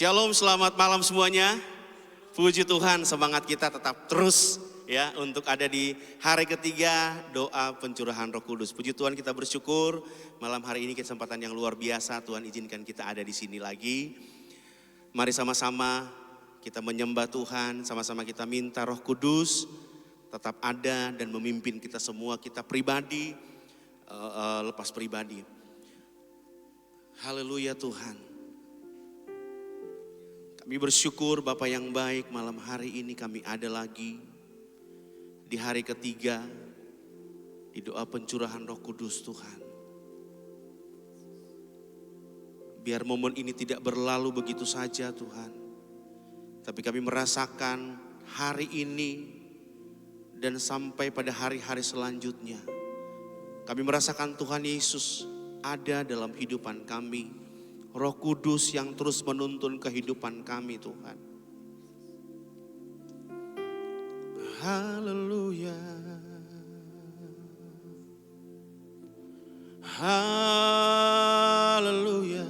Shalom, selamat malam semuanya. Puji Tuhan, semangat kita tetap terus ya untuk ada di hari ketiga doa pencurahan Roh Kudus. Puji Tuhan, kita bersyukur malam hari ini kesempatan yang luar biasa Tuhan izinkan kita ada di sini lagi. Mari sama-sama kita menyembah Tuhan, sama-sama kita minta Roh Kudus tetap ada dan memimpin kita semua, kita pribadi lepas pribadi. Haleluya Tuhan. Kami bersyukur Bapa yang baik, malam hari ini kami ada lagi di hari ketiga di doa pencurahan Roh Kudus Tuhan. Biar momen ini tidak berlalu begitu saja Tuhan, tapi kami merasakan hari ini dan sampai pada hari-hari selanjutnya. Kami merasakan Tuhan Yesus ada dalam kehidupan kami. Roh Kudus yang terus menuntun kehidupan kami Tuhan. Haleluya. Haleluya.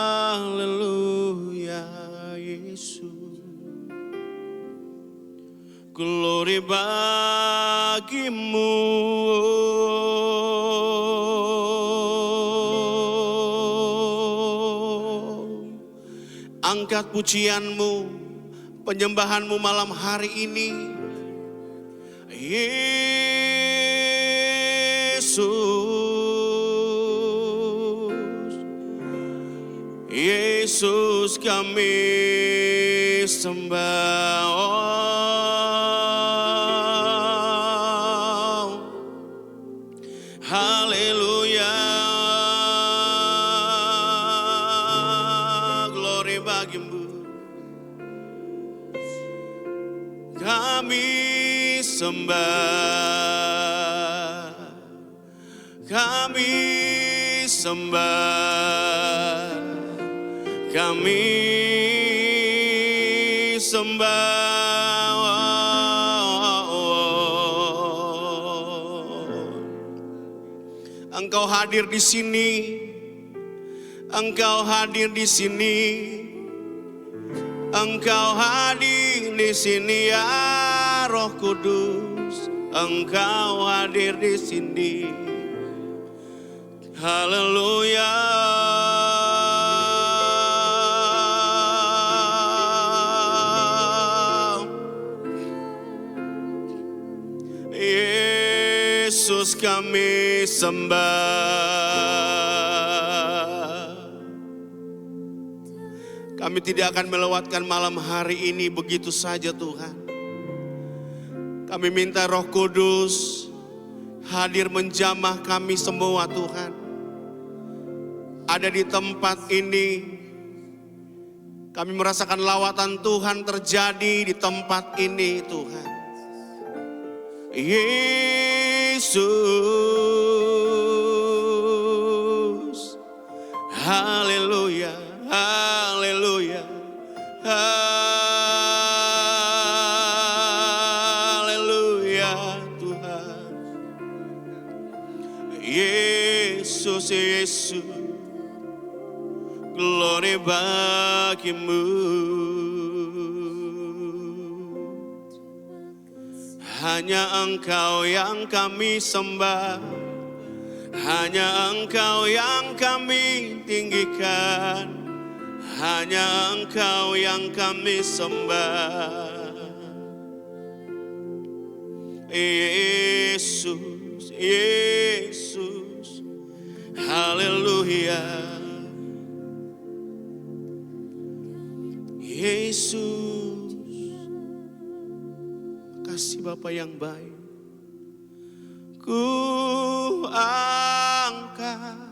Haleluya Yesus. Glory bagimu. Angkat pujianmu, penyembahanmu malam hari ini. Yesus, Yesus kami sembah. Haleluya. Kami sembah, kami sembah, kami sembah. Engkau hadir di sini, Engkau hadir di sini. Engkau hadir di sini ya Roh Kudus, Engkau hadir di sini. Haleluya. Yesus kami sembah. Kami tidak akan melewatkan malam hari ini begitu saja Tuhan. Kami minta Roh Kudus hadir menjamah kami semua Tuhan. Ada di tempat ini. Kami merasakan lawatan Tuhan terjadi di tempat ini Tuhan. Yesus. Haleluya. Haleluya, haleluya Tuhan. Yesus, Yesus, glory bagimu. Hanya Engkau yang kami sembah, hanya Engkau yang kami tinggikan. Hanya Engkau yang kami sembah. Yesus, Yesus, haleluya. Yesus, kasih Bapa yang baik. Ku angkat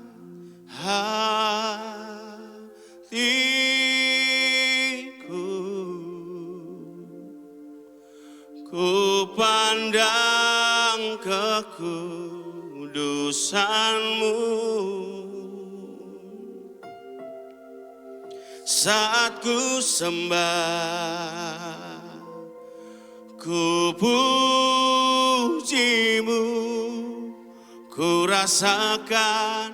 ku pandang kekudusan-Mu saat ku sembah, ku puji-Mu, ku rasakan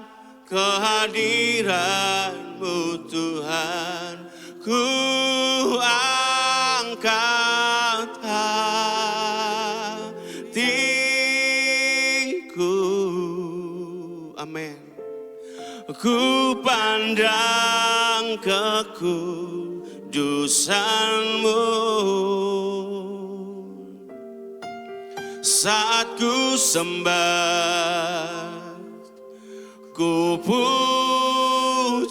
kehadiran-Mu Tuhan. Ku angkat hatiku, amin. Ku pandang kekudusan-Mu saat ku sembah, ku puji-Mu,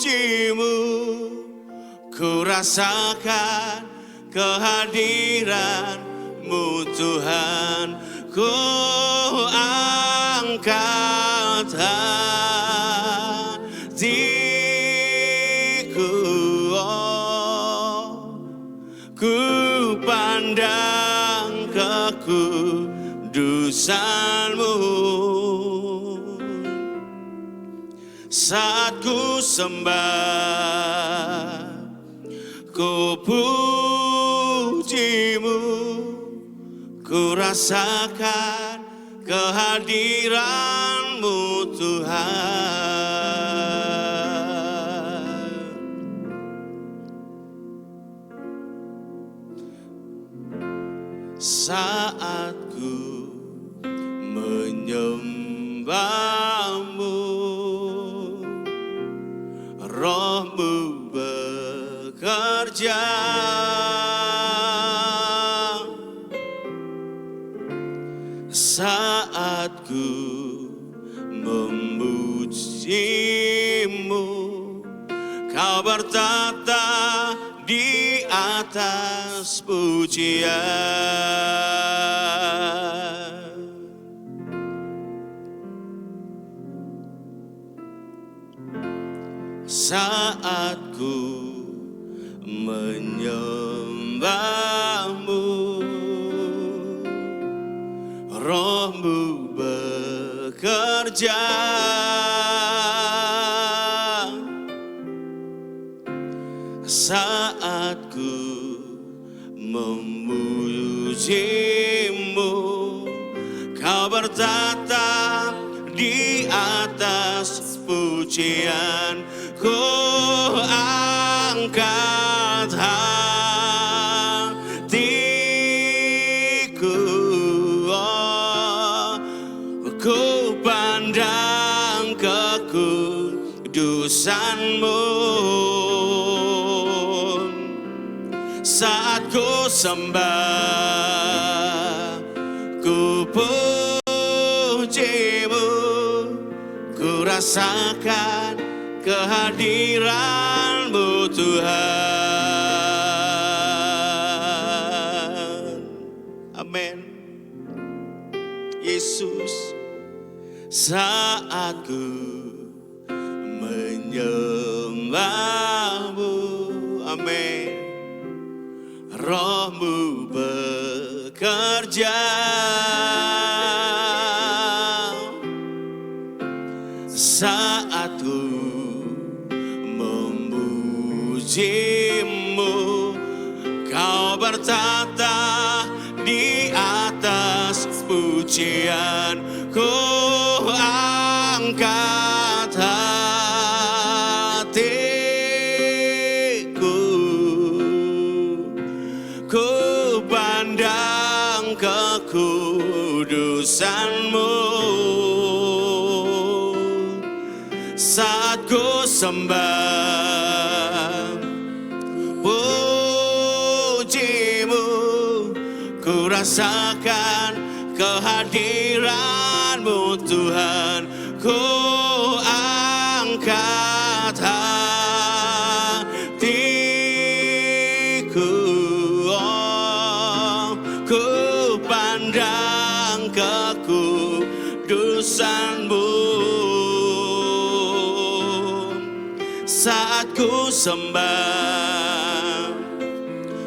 ku rasakan kehadiran-Mu Tuhan. Ku angkat hatiku, ku pandang kekudusan-Mu saat ku sembah, ku puji-Mu, ku rasakan kehadiran-Mu Tuhan. Saat ku menyembah-Mu, Roh-Mu bekerja. Saat ku memuji-Mu, Kau bertata di atas pujian. Saat ku menyembah-Mu, Roh-Mu bekerja. Saat ku memuji-Mu, Kau bertata di atas pujian. Ku angkat hatiku, ku pandang kekudusan-Mu saat ku sembah, ku puji-Mu, ku rasakan kehadiran-Mu Tuhan. Amin. Yesus, saat ku menyembah-Mu, amin, Roh-Mu bekerja. Saat ku memuji-Mu, Kau bertata di atas pujian. Ku angkat hatiku, ku pandang kekudusan-Mu saat ku sembah, puji-Mu, ku rasakan kehadiran-Mu Tuhan. Ku angkat hatiku, ku pandang kekudusan-Mu saat ku sembah,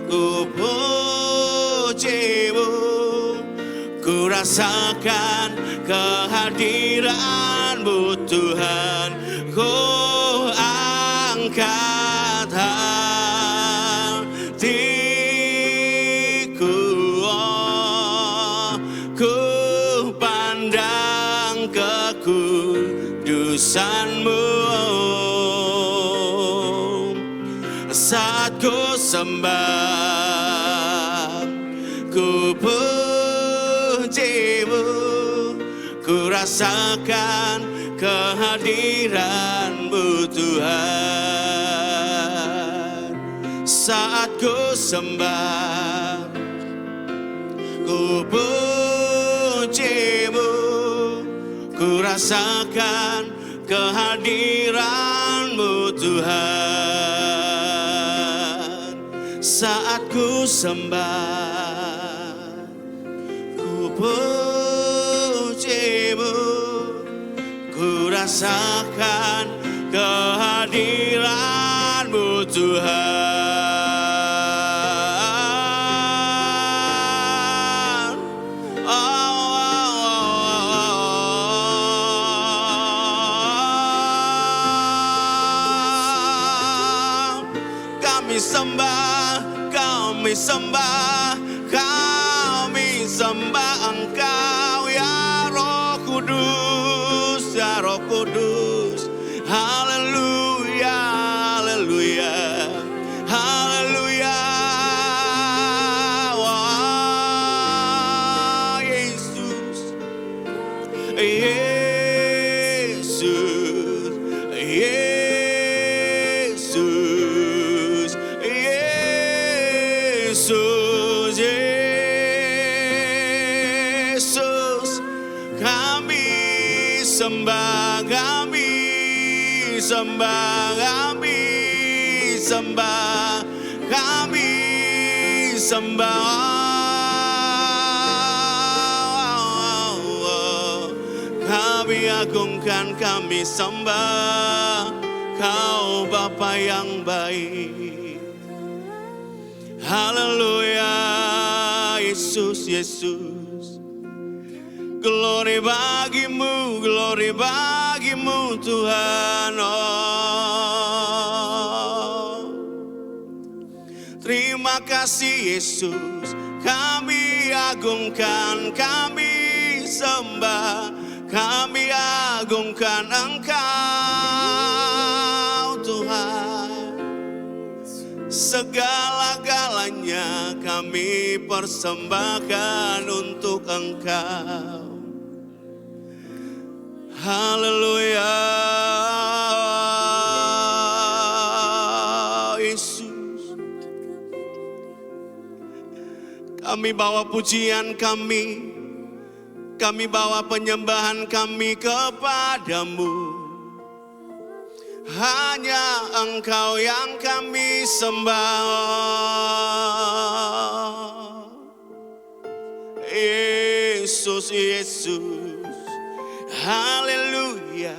ku puji-Mu, ku rasakan kehadiran-Mu Tuhan. Ku angkat hatiku, ku pandang kekudusan-Mu. saat ku sembah, ku pujimu, ku rasakan kehadiran-Mu Tuhan. Saat ku sembah, ku pujimu, ku rasakan kehadiran-Mu Tuhan. Saat ku sembah, ku pujimu, ku rasakan kehadiran-Mu Tuhan. Kami sembah, kami sembah, kami sembah Engkau ya Roh Kudus, ya Roh Kudus. Haleluya, haleluya, haleluya. Wah, Yesus, Yesus, Yesus, Yesus, Yesus. Kami sembah, kami sembah, kami sembah, kami sembah. Kami agungkan, kami sembah Kau Bapa yang baik. Haleluya, Yesus, Yesus. Glory bagimu, glory bagimu Tuhan. Oh, terima kasih Yesus. Kami agungkan, kami sembah, kami agungkan Engkau Tuhan. Segala-galanya kami persembahkan untuk Engkau. Haleluya, Yesus. Kami bawa pujian kami bawa penyembahan kami kepadamu. Hanya Engkau yang kami sembah. Yesus, Yesus. Haleluya.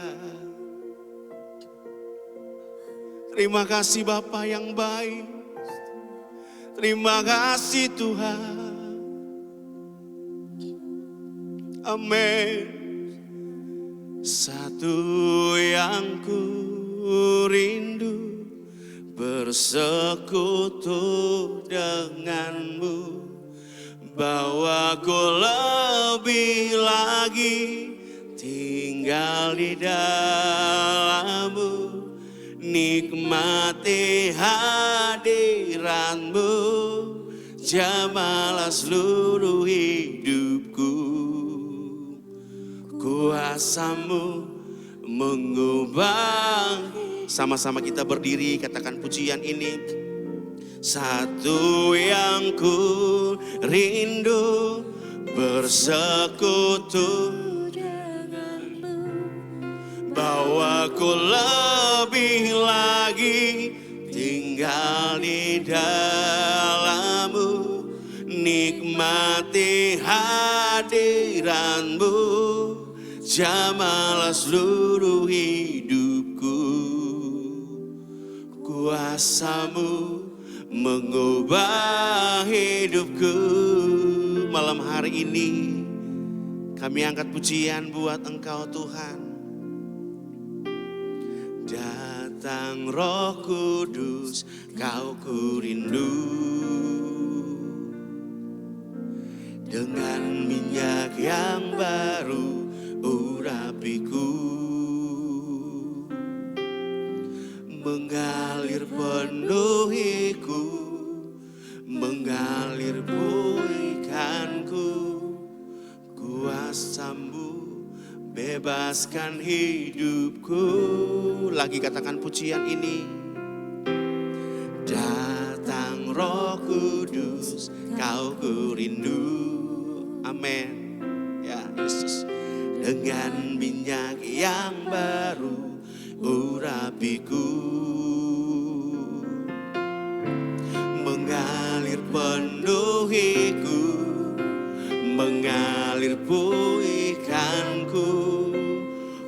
Terima kasih Bapa yang baik. Terima kasih Tuhan. Amin. Satu yang ku rindu bersekutu denganmu, bawaku lebih lagi tinggal di dalammu, nikmati hadiratmu, jamalah seluruh hidupku. Kuasamu mengubah. Sama-sama kita berdiri, katakan pujian ini. Satu yang ku rindu bersekutu denganmu, bawaku lebih lagi tinggal di dalammu, nikmati hadiratmu, jamalah seluruh hidupku. Kuasamu mengubah hidupku. Malam hari ini kami angkat pujian buat Engkau Tuhan. Datang Roh Kudus, Kau ku rindu. Dengan minyak yang baru urapiku, mengalir penuhi bebaskan hidupku. Lagi katakan pujian ini. Datang Roh Kudus, kau ku rindu. Amin. Ya Yesus. Dengan minyak yang baru urapiku, mengalir penuhiku, mengalir pulihkanku.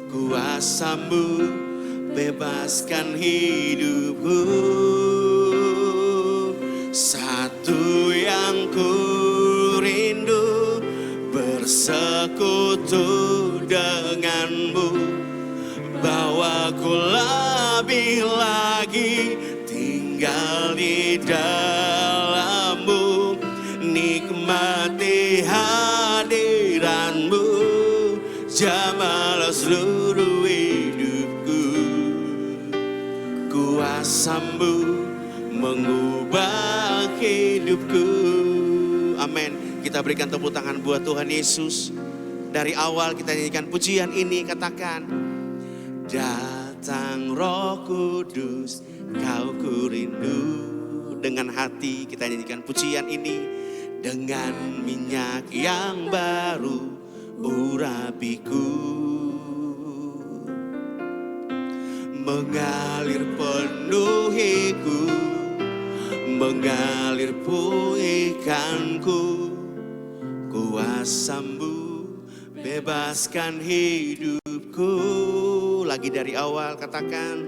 Kuasa-Mu bebaskan hidupku. Satu yang ku rindu, bersekutu denganmu. Bawaku lebih lagi tinggal di dalam-Mu, nikmati hadirat-Mu, jamalah seluruh hidupku. Kuasa-Mu mengubah hidupku. Amin. Kita berikan tepuk tangan buat Tuhan Yesus. Dari awal kita nyanyikan pujian ini, katakan, datang Roh Kudus, kau ku rindu. Dengan hati kita nyanyikan pujian ini. Dengan minyak yang baru urapiku, mengalir penuhiku, mengalir pulihkanku. Kuasa-Mu bebaskan hidupku. Lagi dari awal katakan,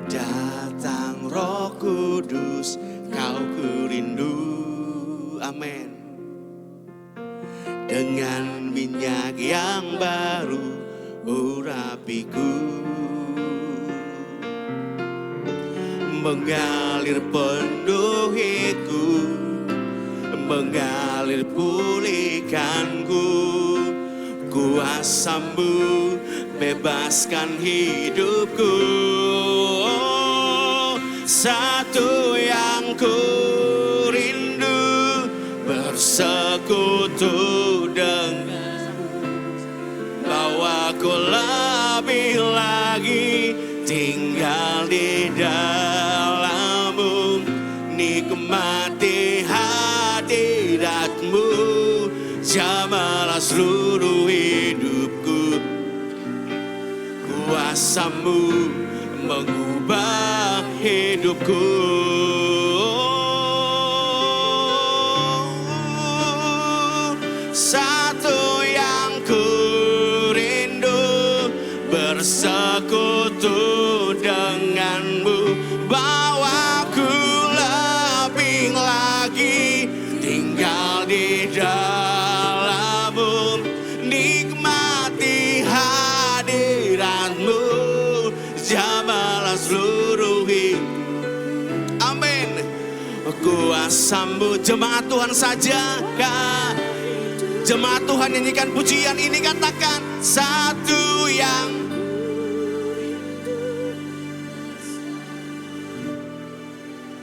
datang Roh Kudus, kau ku rindu. Amin. Dengan minyak yang baru urapiku, mengalir penuhiku, mengalir pulihkanku. Kuasa-Mu bebaskan hidupku. Satu yang ku rindu, bersekutu dengan, bawaku lebih lagi tinggal di dalam-Mu, nikmati hadirat-Mu, jamalah seluruh hidupku. Kuasa-Mu mengubah hidupku. Satu yang ku rindu, bersekutu dengan-Mu, bawaku lebih lagi tinggal di dalam-Mu, nikmati hadirat-Mu, jamalah seluruh hidup. Amin. Kuasa-Mu, jemaat Tuhan saja kah? Jemaat Tuhan nyanyikan pujian ini, katakan, satu yang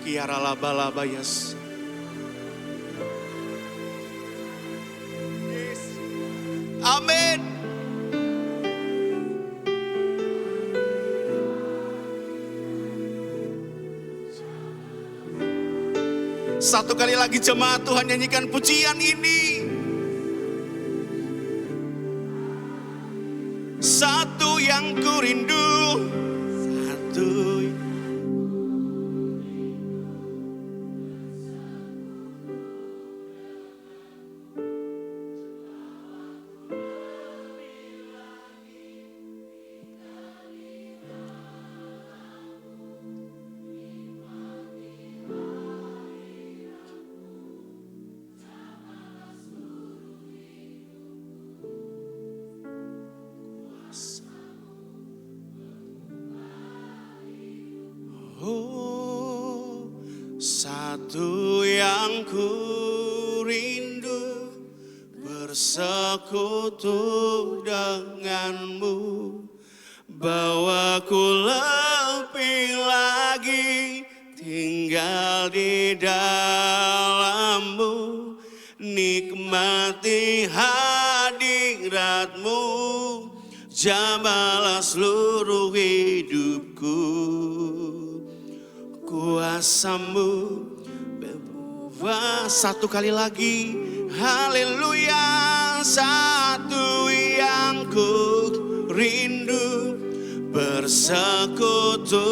kiara laba-laba yes. Amin. Satu kali lagi jemaat Tuhan nyanyikan pujian ini. Satu yang ku rindu, satu satu yang ku rindu, bersekutu dengan-Mu, bawaku lebih lagi tinggal di dalam-Mu, nikmati hadirat-Mu, jamahlah seluruh hidupku. Kuasa-Mu berubah. Satu kali lagi, haleluya. Satu yang ku rindu, bersekutu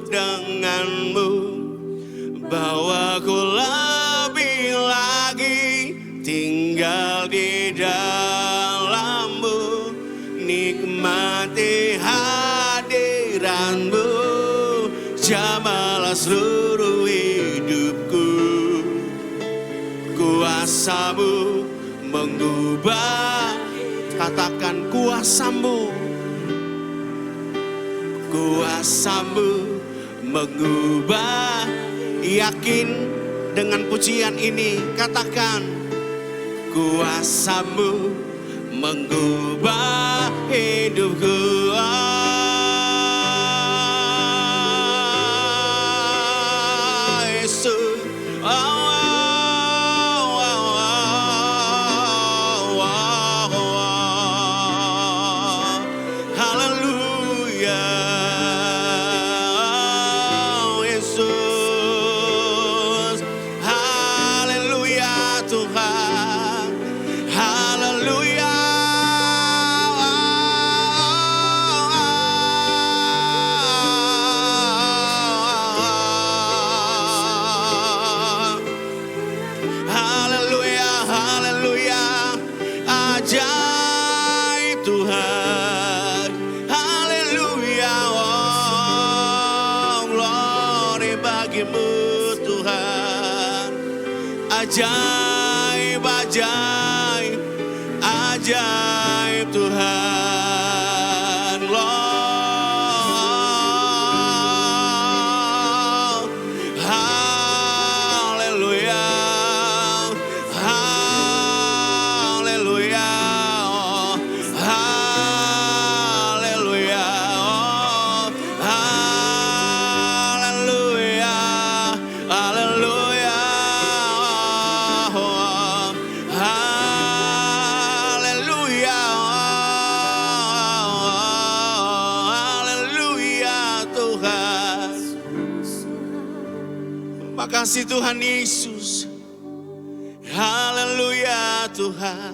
dengan-Mu. Bawaku lebih lagi tinggal di dalam-Mu, nikmati hadiran-Mu, jamahlah seluruh hidupku. Kuasa-Mu mengubah, katakan kuasa-Mu. Kuasa-Mu mengubah. Yakin dengan pujian ini, katakan kuasa-Mu mengubah hidupku. Yesus, haleluya. Yesus, haleluya Tuhan, haleluya. Haleluya, haleluya, ajaib Tuhan, haleluya. Oh, glory bagi-Mu Tuhan, ajaib, ajaib, ajaib Tuhan. Lord, haleluya, haleluya, haleluya, haleluya, haleluya, haleluya, haleluya Tuhan. Makasih Tuhan Yesus, haleluya Tuhan.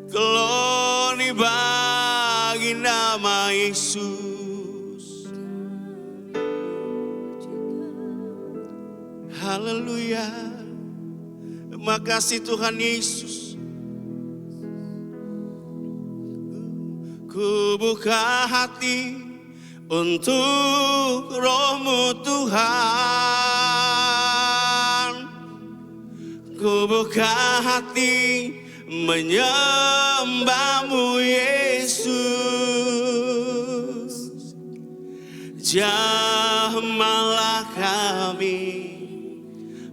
Glory bagi nama Yesus, haleluya. Makasih Tuhan Yesus. Ku buka hati untuk Roh-Mu Tuhan. Ku buka hati menyembah-Mu Yesus. Jamahlah kami,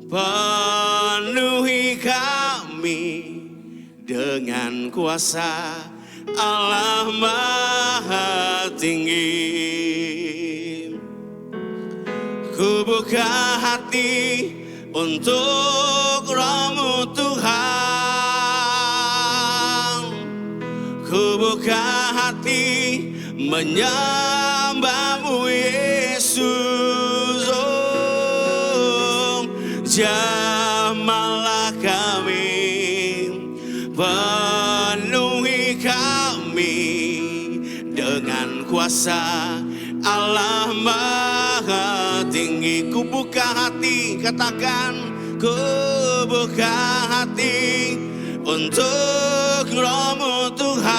penuhi kami dengan kuasa Allah Maha Tinggi. Ku buka hati untuk Roh-Mu Tuhan. Ku buka hati menyembah-Mu Yesus. Oh, jamahlah kami, penuhi kami dengan kuasa Allah Maha Tinggi. Ku buka hati, katakan ku buka hati untuk Roh-Mu Tuhan.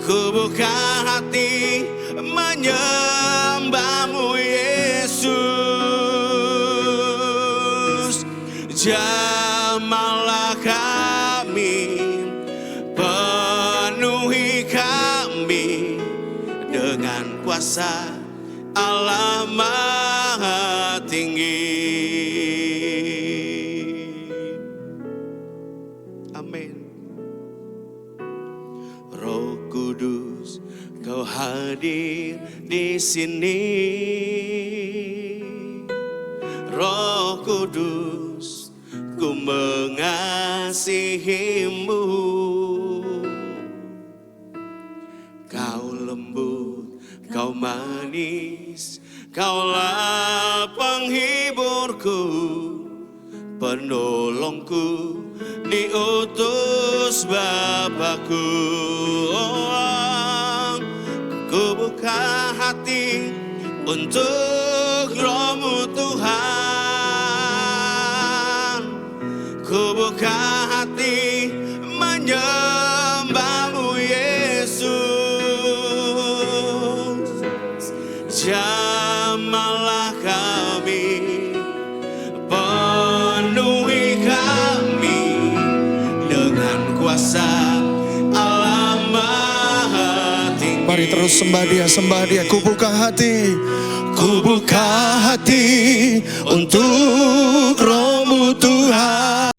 Ku buka hati menyembah-Mu Yesus. Jamahlah kami, penuhi kami dengan kuasa Allah Maha Tinggi. Amin. Roh Kudus, Kau hadir di sini. Roh Kudus, ku mengasihi-Mu. manis, Kaulah penghiburku, penolongku, diutus Bapakku. Ku buka hati untuk Roh-Mu Tuhan. Ku buka hati menyembah-Mu Yesus. Jamahlah kami, penuhi kami dengan kuasa Allah Maha Tinggi. Mari terus sembah Dia. Ku buka hati untuk Roh-Mu Tuhan.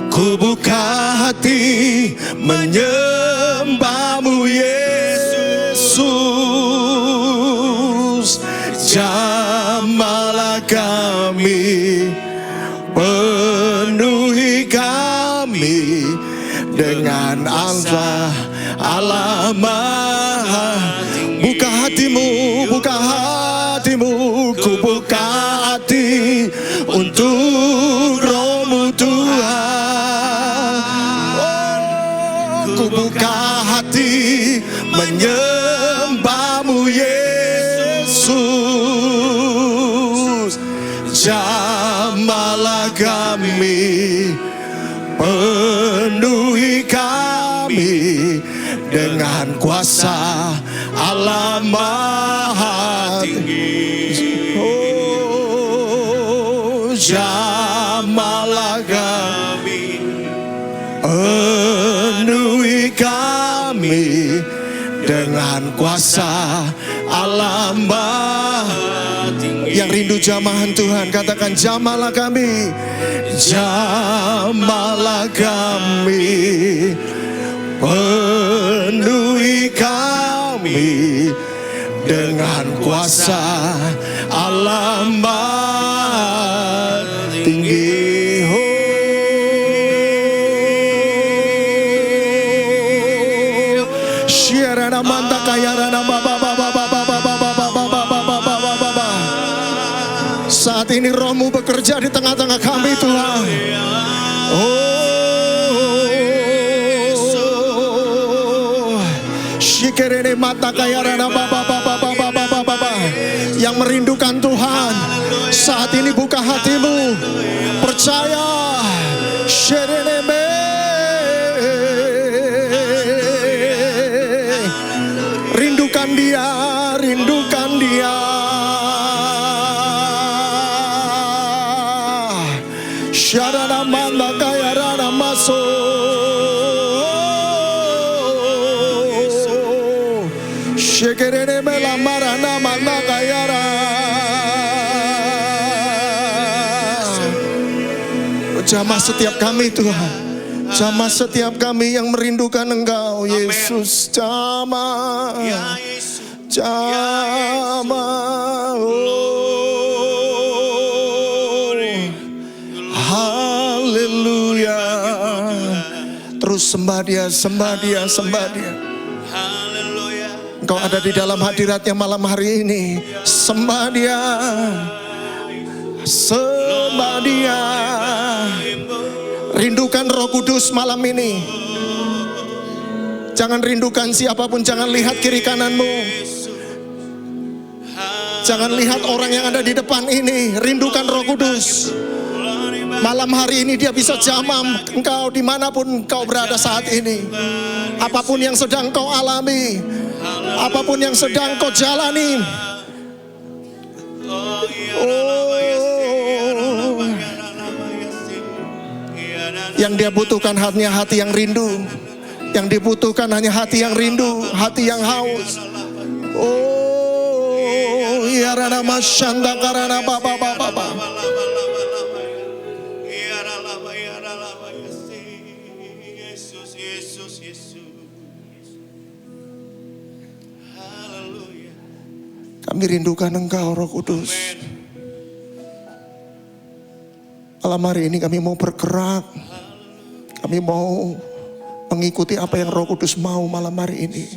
Ku buka hati menyembah-Mu Yesus. Jamahlah kami, penuhi kami dengan angsa Allah Maha. Buka hatimu, ku buka hati untuk Roh-Mu Tuhan. Ku buka hati menyembah-Mu Yesus. Jamahlah kami, penuhi kami dengan kuasa Allah Maha Tinggi. Oh, jamahlah kami, penuhi kami dengan kuasa Allah Maha Tinggi. Yang rindu jamahan Tuhan, katakan jamahlah kami, jamahlah kami, penuhi kami dengan kuasa Allah Maha Tinggi. Syarana manta kayarana saat ini Roh-Mu bekerja di tengah-tengah kami Tuhan. Shikerene mata kayarana yang merindukan Tuhan. Saat ini buka hatimu, percaya. Shereneme, rindukan Dia, rindukan Dia. Syarana manda kayarana maso. Shekerene mela marana manda kayara. Jamah setiap kami Tuhan, jamah setiap kami yang merindukan Engkau Yesus. Jamah, jamah, haleluya. Terus sembah Dia, sembah Dia, sembah Dia. Engkau ada di dalam hadirat-Nya malam hari ini. Sembah Dia, sembah Dia. Rindukan Roh Kudus malam ini. Jangan rindukan siapapun, jangan lihat kiri kananmu. Jangan lihat orang yang ada di depan ini. Rindukan Roh Kudus. Malam hari ini Dia bisa jamah engkau dimanapun engkau berada saat ini. Apapun yang sedang kau alami, apapun yang sedang kau jalani. Yang Dia butuhkan hanya hati yang rindu. Yang dibutuhkan hanya hati yang rindu, hati yang haus. Oh, ya rana masyanda karana baba. Kami rindukan Engkau, Roh Kudus. Malam hari ini kami mau bergerak. Kami mau mengikuti apa yang Roh Kudus mau malam hari ini.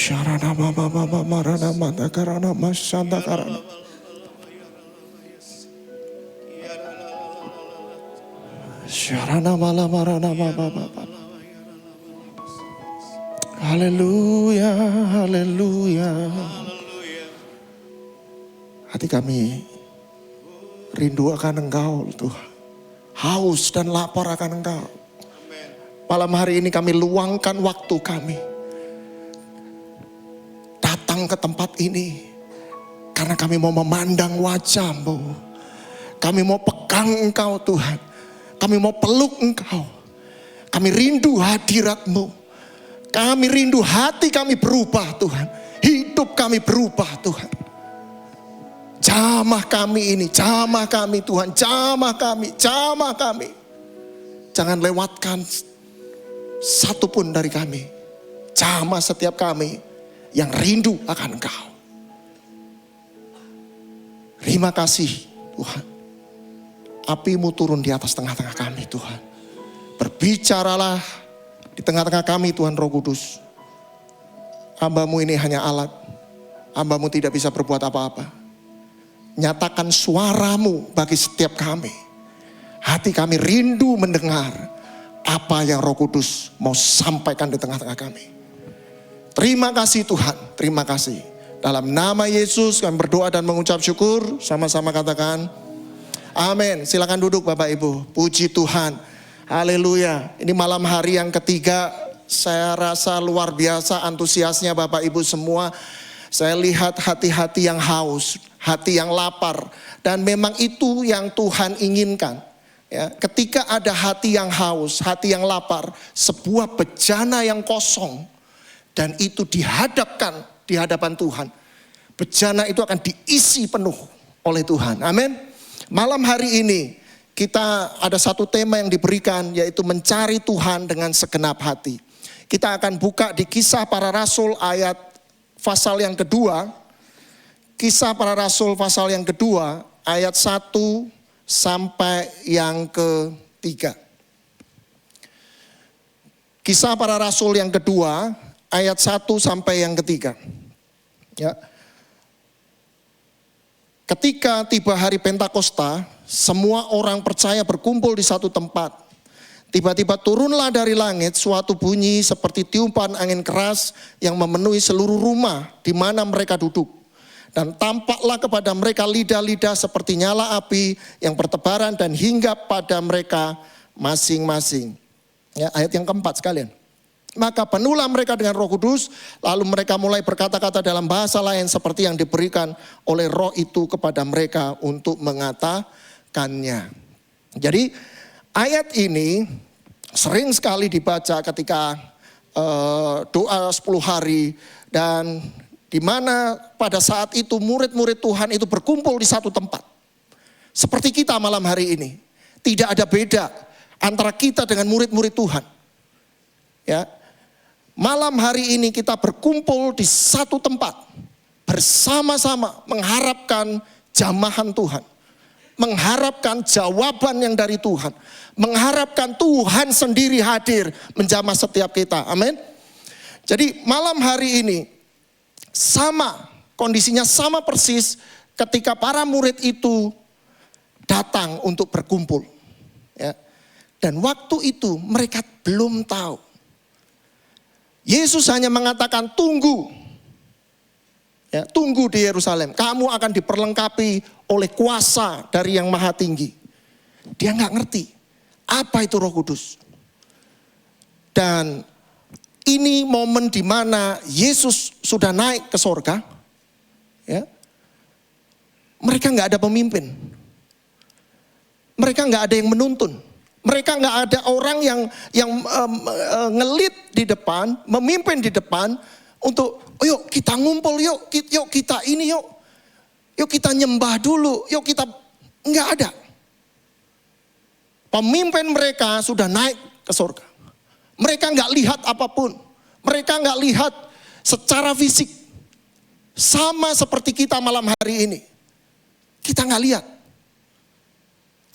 Sharana mama mama marana mata karana masanta karana. Sharana mala marana mama mama. Haleluya, haleluya. Hati kami rindu akan Engkau Tuhan. Haus dan lapar akan Engkau. Malam hari ini kami luangkan waktu kami. Datang ke tempat ini. Karena kami mau memandang wajah-Mu. Kami mau pegang Engkau Tuhan. Kami mau peluk Engkau. Kami rindu hadirat-Mu. Kami rindu hati kami berubah Tuhan. Hidup kami berubah Tuhan. Jamah kami ini, jamah kami Tuhan. Jamah kami, jamah kami. Jangan lewatkan satupun dari kami. Jamah setiap kami yang rindu akan Engkau. Terima kasih Tuhan. Api-Mu turun di atas tengah-tengah kami Tuhan. Berbicaralah di tengah-tengah kami Tuhan Roh Kudus. Hamba-Mu ini hanya alat. Hamba-Mu tidak bisa berbuat apa-apa. Nyatakan suara-Mu bagi setiap kami. Hati kami rindu mendengar apa yang Roh Kudus mau sampaikan di tengah-tengah kami. Terima kasih Tuhan, terima kasih. Dalam nama Yesus kami berdoa dan mengucap syukur. Sama-sama katakan amin. Silakan duduk Bapak Ibu. Puji Tuhan. Haleluya. Ini malam hari yang ketiga. Saya rasa luar biasa antusiasnya Bapak Ibu semua. Saya lihat hati-hati yang haus, hati yang lapar. Dan memang itu yang Tuhan inginkan. Ya, ketika ada hati yang haus, hati yang lapar, sebuah bejana yang kosong. Dan itu dihadapkan di hadapan Tuhan. Bejana itu akan diisi penuh oleh Tuhan. Amin. Malam hari ini kita ada satu tema yang diberikan, yaitu mencari Tuhan dengan segenap hati. Kita akan buka di Kisah Para Rasul ayat pasal yang kedua. Kisah Para Rasul pasal yang kedua ayat 1 sampai yang ketiga. Kisah Para Rasul yang kedua ayat 1 sampai yang ketiga. Ya. Ketika tiba hari Pentakosta, semua orang percaya berkumpul di satu tempat. Tiba-tiba turunlah dari langit suatu bunyi seperti tiupan angin keras yang memenuhi seluruh rumah di mana mereka duduk. Dan tampaklah kepada mereka lidah-lidah seperti nyala api yang bertebaran dan hinggap pada mereka masing-masing. Ya, ayat yang keempat sekalian. Maka penuhlah mereka dengan Roh Kudus, lalu mereka mulai berkata-kata dalam bahasa lain seperti yang diberikan oleh Roh itu kepada mereka untuk mengatakannya. Jadi ayat ini sering sekali dibaca ketika doa 10 hari dan di mana pada saat itu murid-murid Tuhan itu berkumpul di satu tempat. Seperti kita malam hari ini. Tidak ada beda antara kita dengan murid-murid Tuhan. Ya. Malam hari ini kita berkumpul di satu tempat. Bersama-sama mengharapkan jamahan Tuhan. Mengharapkan jawaban yang dari Tuhan. Mengharapkan Tuhan sendiri hadir menjamah setiap kita. Amin. Jadi malam hari ini sama, kondisinya sama persis ketika para murid itu datang untuk berkumpul. Ya. Dan waktu itu mereka belum tahu. Yesus hanya mengatakan tunggu. Ya, tunggu di Yerusalem. Kamu akan diperlengkapi oleh kuasa dari yang maha tinggi. Dia nggak ngerti apa itu Roh Kudus. Dan ini momen di mana Yesus sudah naik ke sorga. Ya. Mereka nggak ada pemimpin. Mereka nggak ada yang menuntun. Mereka nggak ada orang yang ngelit di depan, memimpin di depan untuk, yuk kita ngumpul, yuk kita ini, yuk kita nyembah dulu, yuk kita, nggak ada. Pemimpin mereka sudah naik ke surga. Mereka nggak lihat apapun, mereka nggak lihat secara fisik, sama seperti kita malam hari ini. Kita nggak lihat.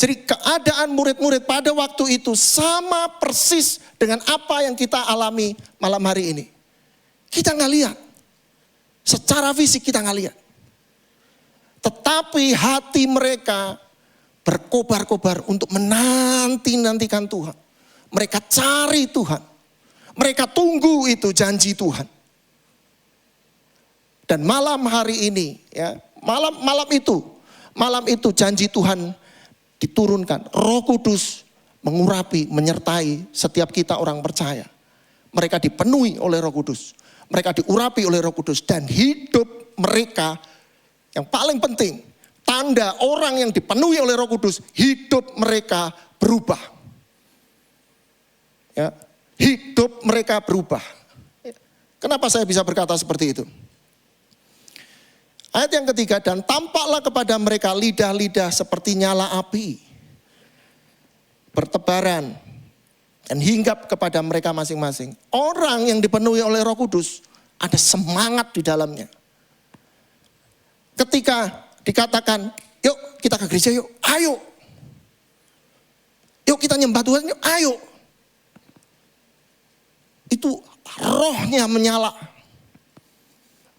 Jadi keadaan murid-murid pada waktu itu sama persis dengan apa yang kita alami malam hari ini. Kita nggak lihat. Secara fisik kita nggak lihat. Tetapi hati mereka berkobar-kobar untuk menanti-nantikan Tuhan. Mereka cari Tuhan. Mereka tunggu itu janji Tuhan. Dan malam hari ini, ya, malam itu janji Tuhan diturunkan. Roh Kudus mengurapi, menyertai setiap kita orang percaya. Mereka dipenuhi oleh Roh Kudus. Mereka diurapi oleh Roh Kudus. Dan hidup mereka yang paling penting, tanda orang yang dipenuhi oleh Roh Kudus, hidup mereka berubah. Ya, hidup mereka berubah. Kenapa saya bisa berkata seperti itu? Ayat yang ketiga, dan tampaklah kepada mereka lidah-lidah seperti nyala api, bertebaran, dan hinggap kepada mereka masing-masing. Orang yang dipenuhi oleh Roh Kudus, ada semangat di dalamnya. Ketika dikatakan, yuk kita ke gereja yuk, ayo. Yuk kita nyembah Tuhan yuk, ayo. Itu rohnya menyala.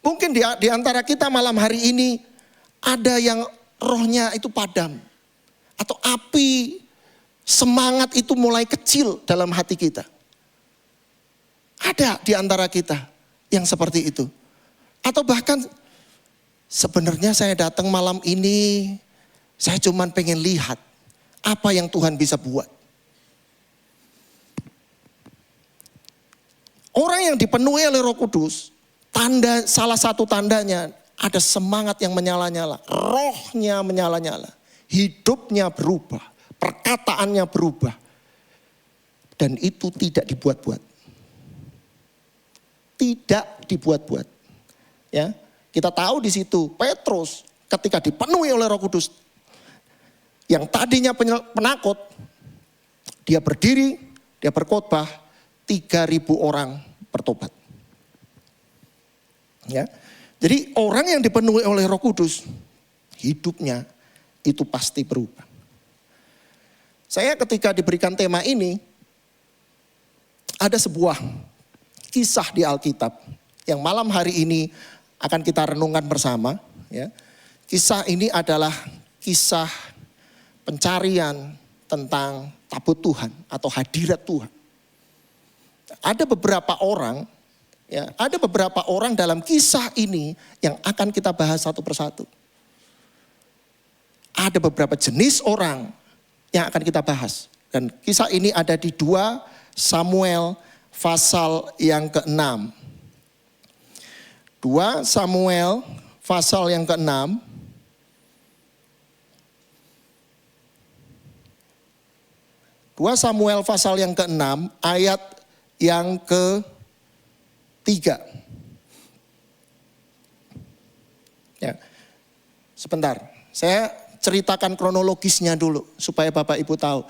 Mungkin di antara kita malam hari ini ada yang rohnya itu padam. Atau api semangat itu mulai kecil dalam hati kita. Ada di antara kita yang seperti itu. Atau bahkan sebenarnya saya datang malam ini, saya cuma pengen lihat apa yang Tuhan bisa buat. Orang yang dipenuhi oleh Roh Kudus, salah satu tandanya ada semangat yang menyala-nyala. Rohnya menyala-nyala. Hidupnya berubah. Perkataannya berubah. Dan itu tidak dibuat-buat. Tidak dibuat-buat. Ya. Kita tahu di situ Petrus ketika dipenuhi oleh Roh Kudus, yang tadinya penakut, dia berdiri, dia berkhotbah, 3.000 orang bertobat. Ya. Jadi orang yang dipenuhi oleh Roh Kudus, hidupnya itu pasti berubah. Saya ketika diberikan tema ini, ada sebuah kisah di Alkitab yang malam hari ini akan kita renungkan bersama. Ya. Kisah ini adalah kisah pencarian tentang tabut Tuhan atau hadirat Tuhan. Ada beberapa orang, ya, ada beberapa orang dalam kisah ini yang akan kita bahas satu persatu. Ada beberapa jenis orang yang akan kita bahas. Dan kisah ini ada di 2 Samuel pasal yang ke-6. 2 Samuel pasal yang ke-6. 2 Samuel pasal yang ke-6 ayat yang ke-3. Ya. Sebentar, saya ceritakan kronologisnya dulu supaya Bapak Ibu tahu.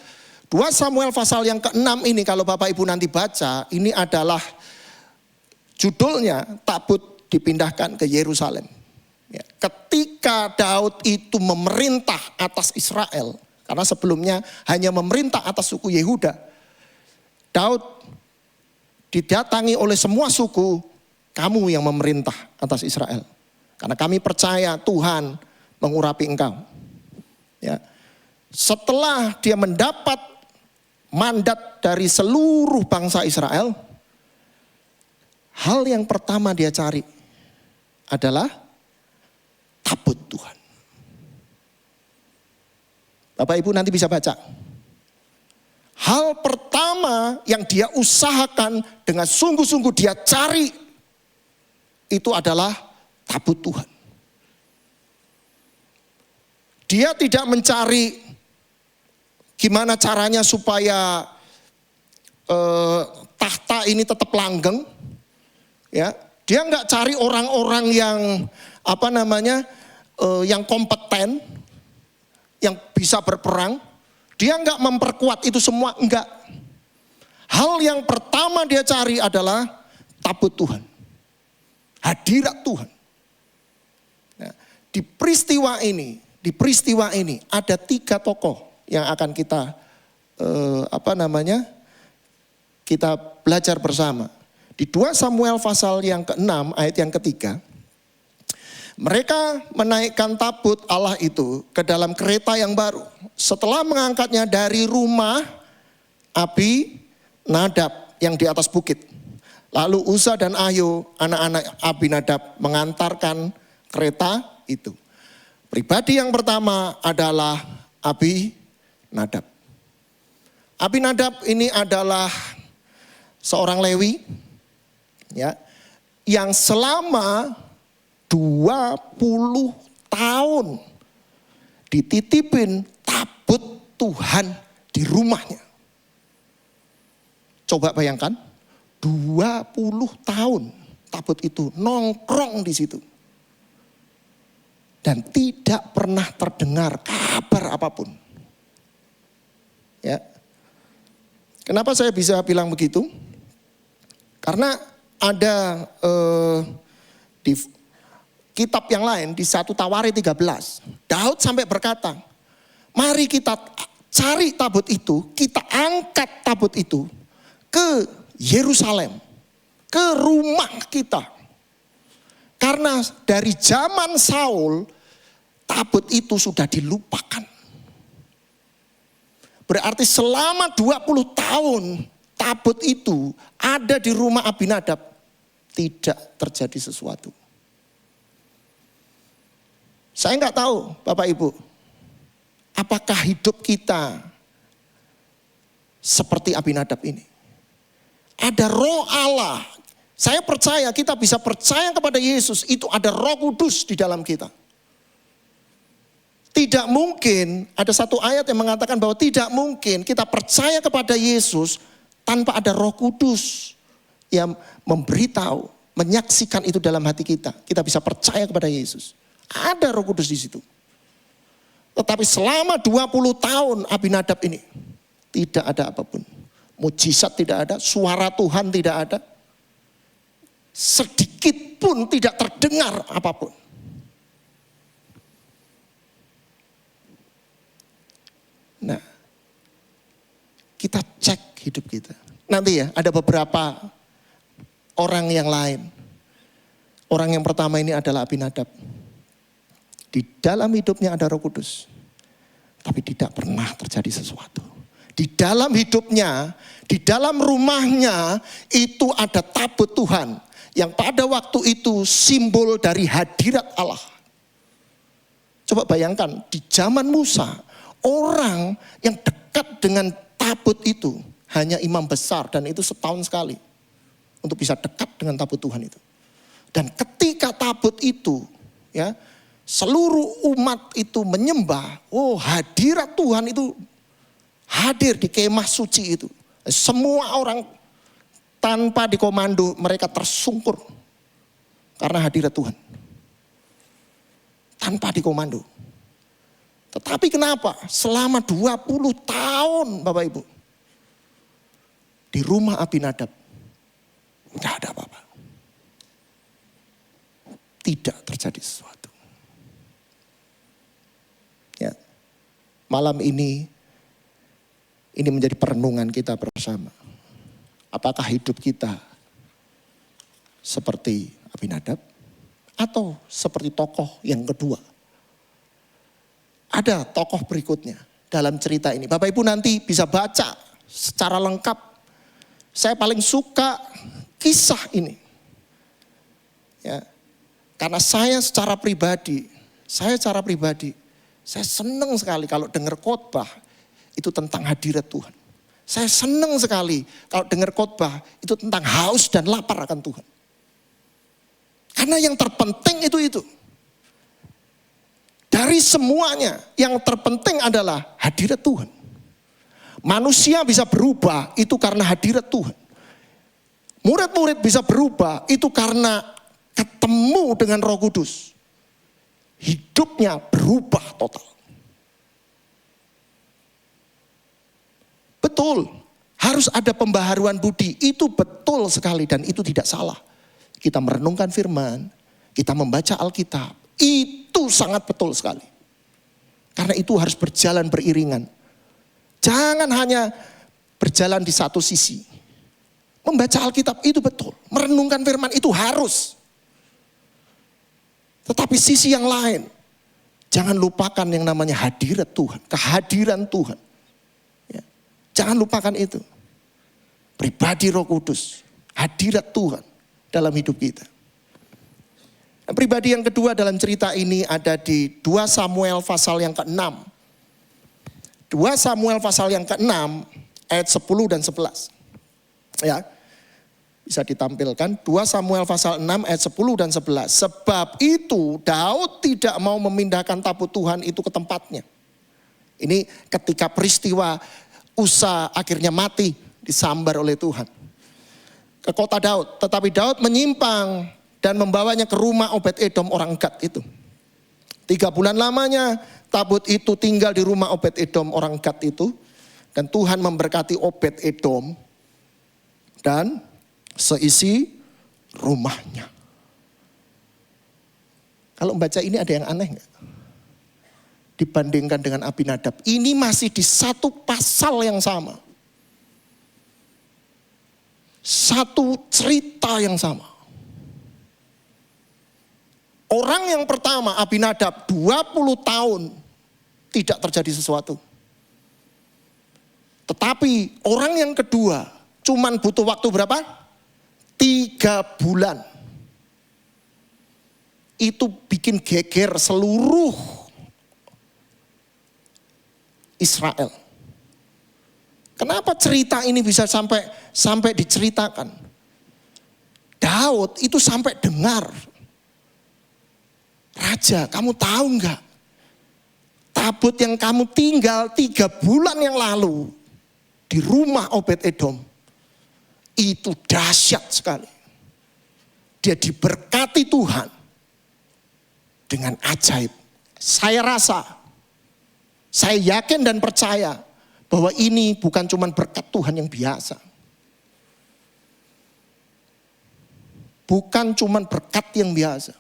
2 Samuel pasal yang ke-6 ini kalau Bapak Ibu nanti baca, ini adalah judulnya tabut dipindahkan ke Yerusalem. Ya, ketika Daud itu memerintah atas Israel, karena sebelumnya hanya memerintah atas suku Yehuda, Daud didatangi oleh semua suku, kamu yang memerintah atas Israel. Karena kami percaya Tuhan mengurapi engkau. Ya. Setelah dia mendapat mandat dari seluruh bangsa Israel, hal yang pertama dia cari adalah tabut Tuhan. Bapak Ibu nanti bisa baca. Hal pertama yang dia usahakan dengan sungguh-sungguh dia cari itu adalah tabut Tuhan. Dia tidak mencari gimana caranya supaya tahta ini tetap langgeng. Ya, dia nggak cari orang-orang yang yang kompeten, yang bisa berperang. Dia nggak memperkuat itu semua, enggak. Hal yang pertama dia cari adalah tabut Tuhan, hadirat Tuhan. Nah, di peristiwa ini ada 3 tokoh yang akan kita kita belajar bersama. Di 2 Samuel pasal yang ke-6 ayat yang ke-3, Mereka menaikkan tabut Allah itu ke dalam kereta yang baru. Setelah mengangkatnya dari rumah Abinadab yang di atas bukit. Lalu Uza dan Ahio, anak-anak Abinadab, mengantarkan kereta itu. Pribadi yang pertama adalah Abinadab. Abinadab ini adalah seorang Lewi, ya, yang selama 20 tahun dititipin tabut Tuhan di rumahnya. Coba bayangkan, 20 tahun tabut itu nongkrong di situ. Dan tidak pernah terdengar kabar apapun. Ya. Kenapa saya bisa bilang begitu? Karena ada di kitab yang lain, di 1 Tawarik 13, Daud sampai berkata, mari kita cari tabut itu, kita angkat tabut itu ke Yerusalem, ke rumah kita. Karena dari zaman Saul, tabut itu sudah dilupakan. Berarti selama 20 tahun tabut itu ada di rumah Abinadab, tidak terjadi sesuatu. Saya nggak tahu Bapak Ibu, apakah hidup kita seperti Abinadab ini? Ada roh Allah. Saya percaya kita bisa percaya kepada Yesus, itu ada Roh Kudus di dalam kita. Tidak mungkin, ada satu ayat yang mengatakan bahwa tidak mungkin kita percaya kepada Yesus tanpa ada Roh Kudus yang memberitahu, menyaksikan itu dalam hati kita. Kita bisa percaya kepada Yesus. Ada Roh Kudus di situ. Tetapi selama 20 tahun Abinadab ini tidak ada apapun. Mujizat tidak ada, suara Tuhan tidak ada. Sedikit pun tidak terdengar apapun. Nah, kita cek hidup kita. Nanti ya ada beberapa orang yang lain. Orang yang pertama ini adalah Abinadab. Di dalam hidupnya ada Roh Kudus. Tapi tidak pernah terjadi sesuatu. Di dalam hidupnya, di dalam rumahnya itu ada tabut Tuhan. Yang pada waktu itu simbol dari hadirat Allah. Coba bayangkan di zaman Musa, orang yang dekat dengan tabut itu hanya imam besar dan itu setahun sekali. Untuk bisa dekat dengan tabut Tuhan itu. Dan ketika tabut itu ya, seluruh umat itu menyembah, oh hadirat Tuhan itu hadir di kemah suci itu. Semua orang tanpa dikomando mereka tersungkur karena hadirat Tuhan. Tanpa dikomando. Tetapi kenapa? Selama 20 tahun Bapak Ibu. Di rumah Abinadab. Tidak ada apa-apa. Tidak terjadi sesuatu. Ya. Malam ini menjadi perenungan kita bersama. Apakah hidup kita seperti Abinadab atau seperti tokoh yang kedua? Ada tokoh berikutnya dalam cerita ini. Bapak Ibu nanti bisa baca secara lengkap. Saya paling suka kisah ini. Ya. Karena saya secara pribadi, saya senang sekali kalau dengar khotbah itu tentang hadirat Tuhan. Saya senang sekali kalau dengar khotbah itu tentang haus dan lapar akan Tuhan. Karena yang terpenting itu. Dari semuanya yang terpenting adalah hadirat Tuhan. Manusia bisa berubah itu karena hadirat Tuhan. Murid-murid bisa berubah itu karena ketemu dengan Roh Kudus. Hidupnya berubah total. Betul, harus ada pembaharuan budi. Itu betul sekali dan itu tidak salah. Kita merenungkan firman, kita membaca Alkitab. Itu sangat betul sekali. Karena itu harus berjalan beriringan. Jangan hanya berjalan di satu sisi. Membaca Alkitab itu betul. Merenungkan firman itu harus. Tetapi sisi yang lain, jangan lupakan yang namanya hadirat Tuhan, kehadiran Tuhan. Ya. Jangan lupakan itu. Pribadi Roh Kudus, hadirat Tuhan dalam hidup kita. Nah, pribadi yang kedua dalam cerita ini ada di 2 Samuel pasal yang ke-6. 2 Samuel pasal yang ke-6 ayat 10 dan 11. Ya. Bisa ditampilkan 2 Samuel pasal 6 ayat 10 dan 11. Sebab itu Daud tidak mau memindahkan tabut Tuhan itu ke tempatnya. Ini ketika peristiwa Usa akhirnya mati disambar oleh Tuhan. Ke kota Daud. Tetapi Daud menyimpang dan membawanya ke rumah Obed-Edom orang Gad itu. 3 bulan lamanya tabut itu tinggal di rumah Obed-Edom orang Gad itu. Dan Tuhan memberkati Obed-Edom dan seisi rumahnya. Kalau membaca ini ada yang aneh enggak? Dibandingkan dengan Abinadab. Ini masih di satu pasal yang sama. Satu cerita yang sama. Orang yang pertama Abinadab 20 tahun tidak terjadi sesuatu. Tetapi orang yang kedua cuman butuh waktu berapa? 3 bulan. Itu bikin geger seluruh Israel. Kenapa cerita ini bisa sampai diceritakan? Daud itu sampai dengar. Raja, kamu tahu enggak? Tabut yang kamu tinggal 3 bulan yang lalu di rumah Obed-Edom. Itu dahsyat sekali. Dia diberkati Tuhan dengan ajaib. Saya rasa, saya yakin dan percaya bahwa ini bukan cuma berkat Tuhan yang biasa. Bukan cuma berkat yang biasa.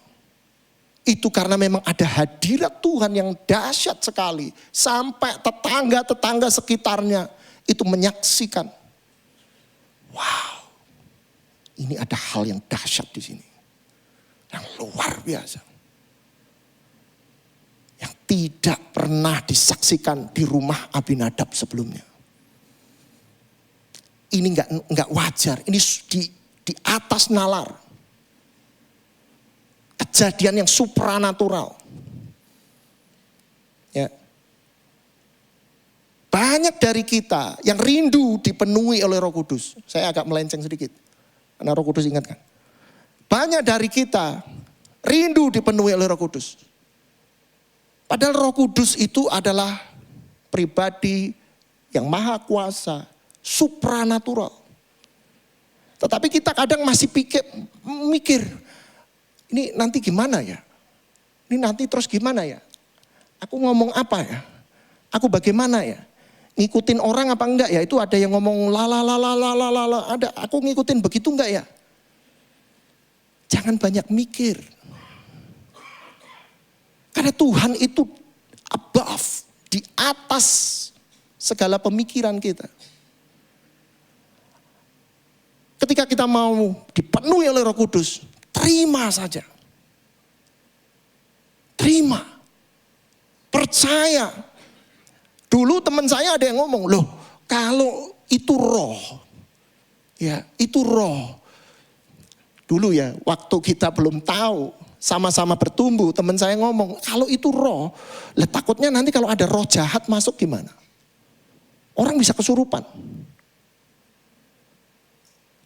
Itu karena memang ada hadirat Tuhan yang dahsyat sekali. Sampai tetangga-tetangga sekitarnya itu menyaksikan. Wow, ini ada hal yang dahsyat di sini. Yang luar biasa. Yang tidak pernah disaksikan di rumah Abinadab sebelumnya. Ini enggak wajar, ini di atas nalar. Kejadian yang supranatural. Ya. Banyak dari kita yang rindu dipenuhi oleh Roh Kudus. Saya agak melenceng sedikit. Karena Roh Kudus ingatkan. Banyak dari kita rindu dipenuhi oleh Roh Kudus. Padahal Roh Kudus itu adalah pribadi yang maha kuasa, supranatural. Tetapi kita kadang masih mikir, ini nanti gimana ya? Ini nanti terus gimana ya? Aku ngomong apa ya? Aku bagaimana ya? Ngikutin orang apa enggak ya? Itu ada yang ngomong ada. Aku ngikutin begitu enggak ya? Jangan banyak mikir. Karena Tuhan itu above, di atas segala pemikiran kita. Ketika kita mau dipenuhi oleh Roh Kudus, terima saja. Terima. Percaya. Dulu teman saya ada yang ngomong, loh kalau itu roh, ya itu roh. Dulu ya waktu kita belum tahu, sama-sama bertumbuh, teman saya ngomong, kalau itu roh, takutnya nanti kalau ada roh jahat masuk gimana? Orang bisa kesurupan.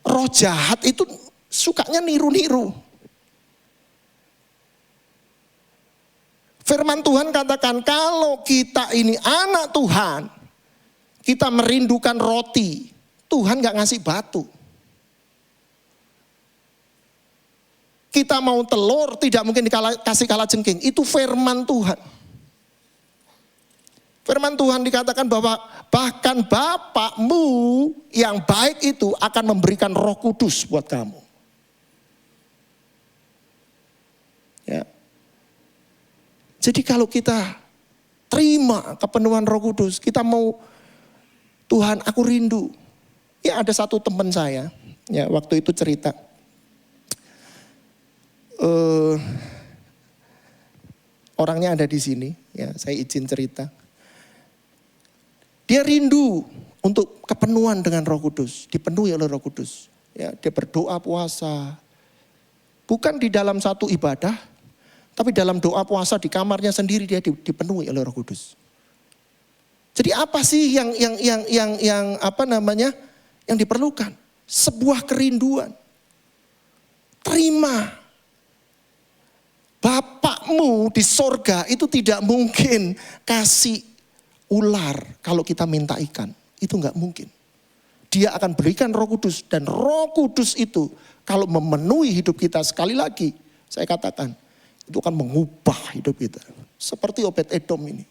Roh jahat itu sukanya niru-niru. Firman Tuhan katakan kalau kita ini anak Tuhan, kita merindukan roti, Tuhan gak ngasih batu. Kita mau telur, tidak mungkin dikasih kalajengking, itu firman Tuhan. Firman Tuhan dikatakan bahwa bahkan Bapakmu yang baik itu akan memberikan Roh Kudus buat kamu. Ya. Jadi kalau kita terima kepenuhan Roh Kudus, kita mau Tuhan aku rindu. Ya ada satu teman saya, ya waktu itu cerita. orangnya ada di sini, ya saya izin cerita. Dia rindu untuk kepenuhan dengan Roh Kudus, dipenuhi oleh Roh Kudus. Ya, dia berdoa puasa, bukan di dalam satu ibadah, tapi dalam doa puasa di kamarnya sendiri dia dipenuhi oleh Roh Kudus. Jadi apa sih yang diperlukan? Sebuah kerinduan. Terima. Bapakmu di sorga itu tidak mungkin kasih ular kalau kita minta ikan. Itu enggak mungkin. Dia akan berikan Roh Kudus. Dan Roh Kudus itu kalau memenuhi hidup kita, sekali lagi saya katakan, itu akan mengubah hidup kita. Seperti Obed-Edom ini.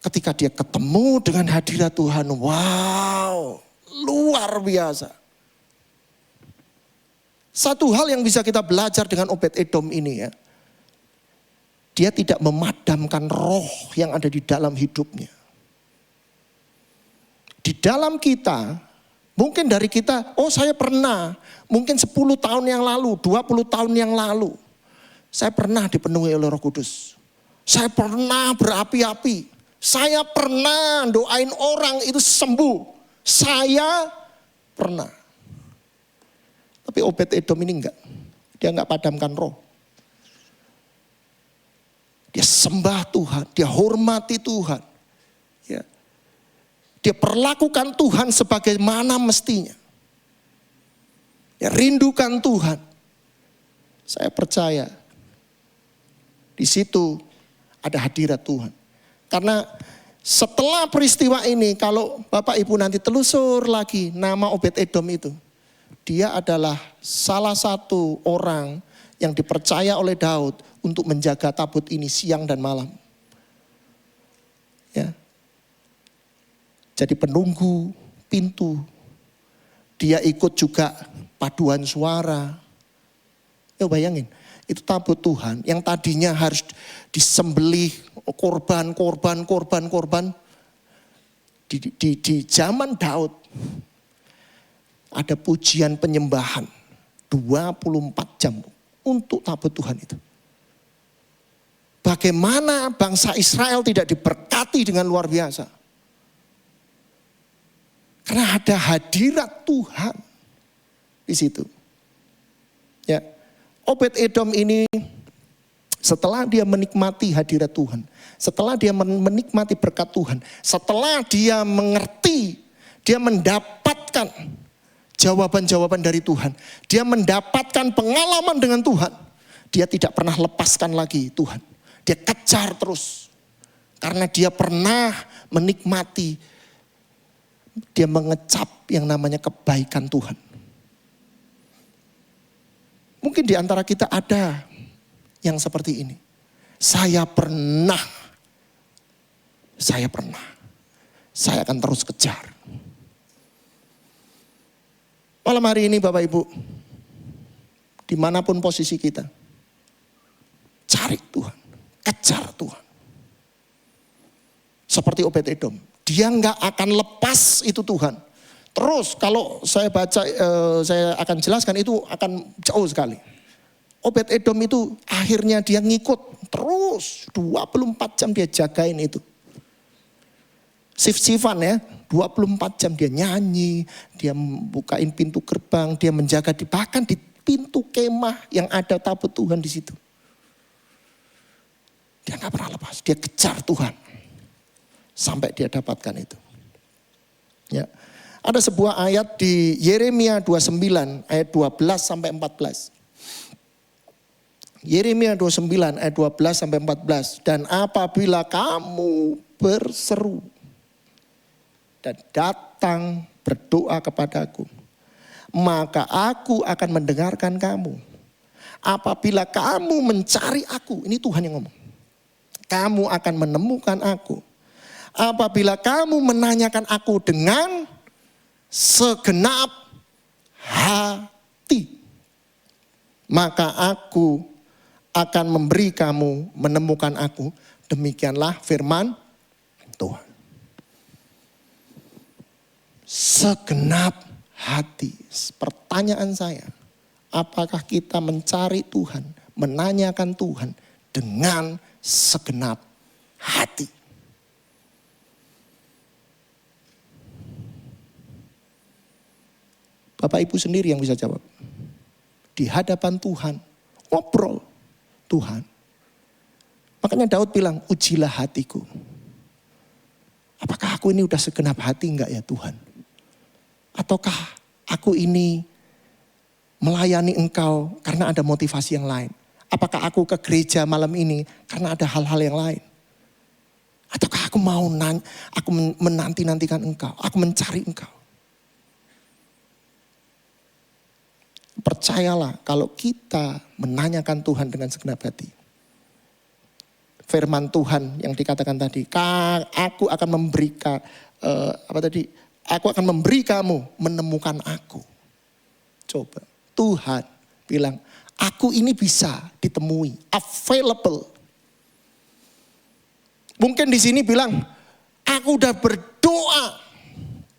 Ketika dia ketemu dengan hadirat Tuhan, wow, luar biasa. Satu hal yang bisa kita belajar dengan Obed-Edom ini ya. Dia tidak memadamkan roh yang ada di dalam hidupnya. Di dalam kita, mungkin dari kita, oh saya pernah, mungkin 10 tahun yang lalu, 20 tahun yang lalu. Saya pernah dipenuhi oleh Roh Kudus. Saya pernah berapi-api. Saya pernah doain orang itu sembuh. Saya pernah. Tapi Obed-Edom ini enggak. Dia enggak padamkan roh. Dia sembah Tuhan. Dia hormati Tuhan. Ya. Dia perlakukan Tuhan sebagaimana mestinya. Dia rindukan Tuhan. Saya percaya. Di situ ada hadirat Tuhan. Karena setelah peristiwa ini, kalau Bapak Ibu nanti telusur lagi nama Obed-Edom itu. Dia adalah salah satu orang yang dipercaya oleh Daud untuk menjaga tabut ini siang dan malam. Ya. Jadi penunggu pintu. Dia ikut juga paduan suara. Ya bayangin, itu tabut Tuhan yang tadinya harus disembelih korban. Di zaman Daud ada pujian penyembahan 24 jam untuk tabut Tuhan itu. Bagaimana bangsa Israel tidak diberkati dengan luar biasa. Karena ada hadirat Tuhan di situ. Ya. Obed-Edom ini setelah dia menikmati hadirat Tuhan, setelah dia menikmati berkat Tuhan, setelah dia mengerti, dia mendapatkan jawaban-jawaban dari Tuhan, dia mendapatkan pengalaman dengan Tuhan, dia tidak pernah lepaskan lagi Tuhan. Dia kejar terus. Karena dia pernah menikmati, dia mengecap yang namanya kebaikan Tuhan. Mungkin di antara kita ada yang seperti ini. Saya pernah. Saya akan terus kejar. Malam hari ini Bapak Ibu, dimanapun posisi kita, cari Tuhan, kejar Tuhan. Seperti Obed-Edom, dia nggak akan lepas itu Tuhan. Terus kalau saya baca, saya akan jelaskan itu akan jauh sekali. Obed-Edom itu akhirnya dia ngikut terus 24 jam dia jagain itu. Shift-shiftan ya, 24 jam dia nyanyi, dia bukain pintu gerbang, dia menjaga bahkan di pintu kemah yang ada tabut Tuhan di situ. Dia nggak pernah lepas, dia kejar Tuhan sampai dia dapatkan itu. Ya. Ada sebuah ayat di Yeremia 29 ayat 12 sampai 14. Yeremia 29 ayat 12 sampai 14. Dan apabila kamu berseru dan datang berdoa kepadaku, maka aku akan mendengarkan kamu. Apabila kamu mencari aku, ini Tuhan yang ngomong, kamu akan menemukan aku. Apabila kamu menanyakan aku dengan segenap hati, maka aku akan memberi kamu menemukan aku. Demikianlah firman Tuhan. Segenap hati. Pertanyaan saya, apakah kita mencari Tuhan, menanyakan Tuhan dengan segenap hati. Bapak Ibu sendiri yang bisa jawab. Di hadapan Tuhan, ngobrol Tuhan. Makanya Daud bilang, ujilah hatiku. Apakah aku ini udah segenap hati enggak ya Tuhan? Ataukah aku ini melayani Engkau karena ada motivasi yang lain? Apakah aku ke gereja malam ini karena ada hal-hal yang lain? Ataukah aku mau menanti-nantikan Engkau, aku mencari Engkau? Percayalah kalau kita menanyakan Tuhan dengan segenap hati. Firman Tuhan yang dikatakan tadi, aku akan memberikan, aku akan memberi kamu menemukan aku. Coba, Tuhan bilang, aku ini bisa ditemui, available. Mungkin di sini bilang, aku udah berdoa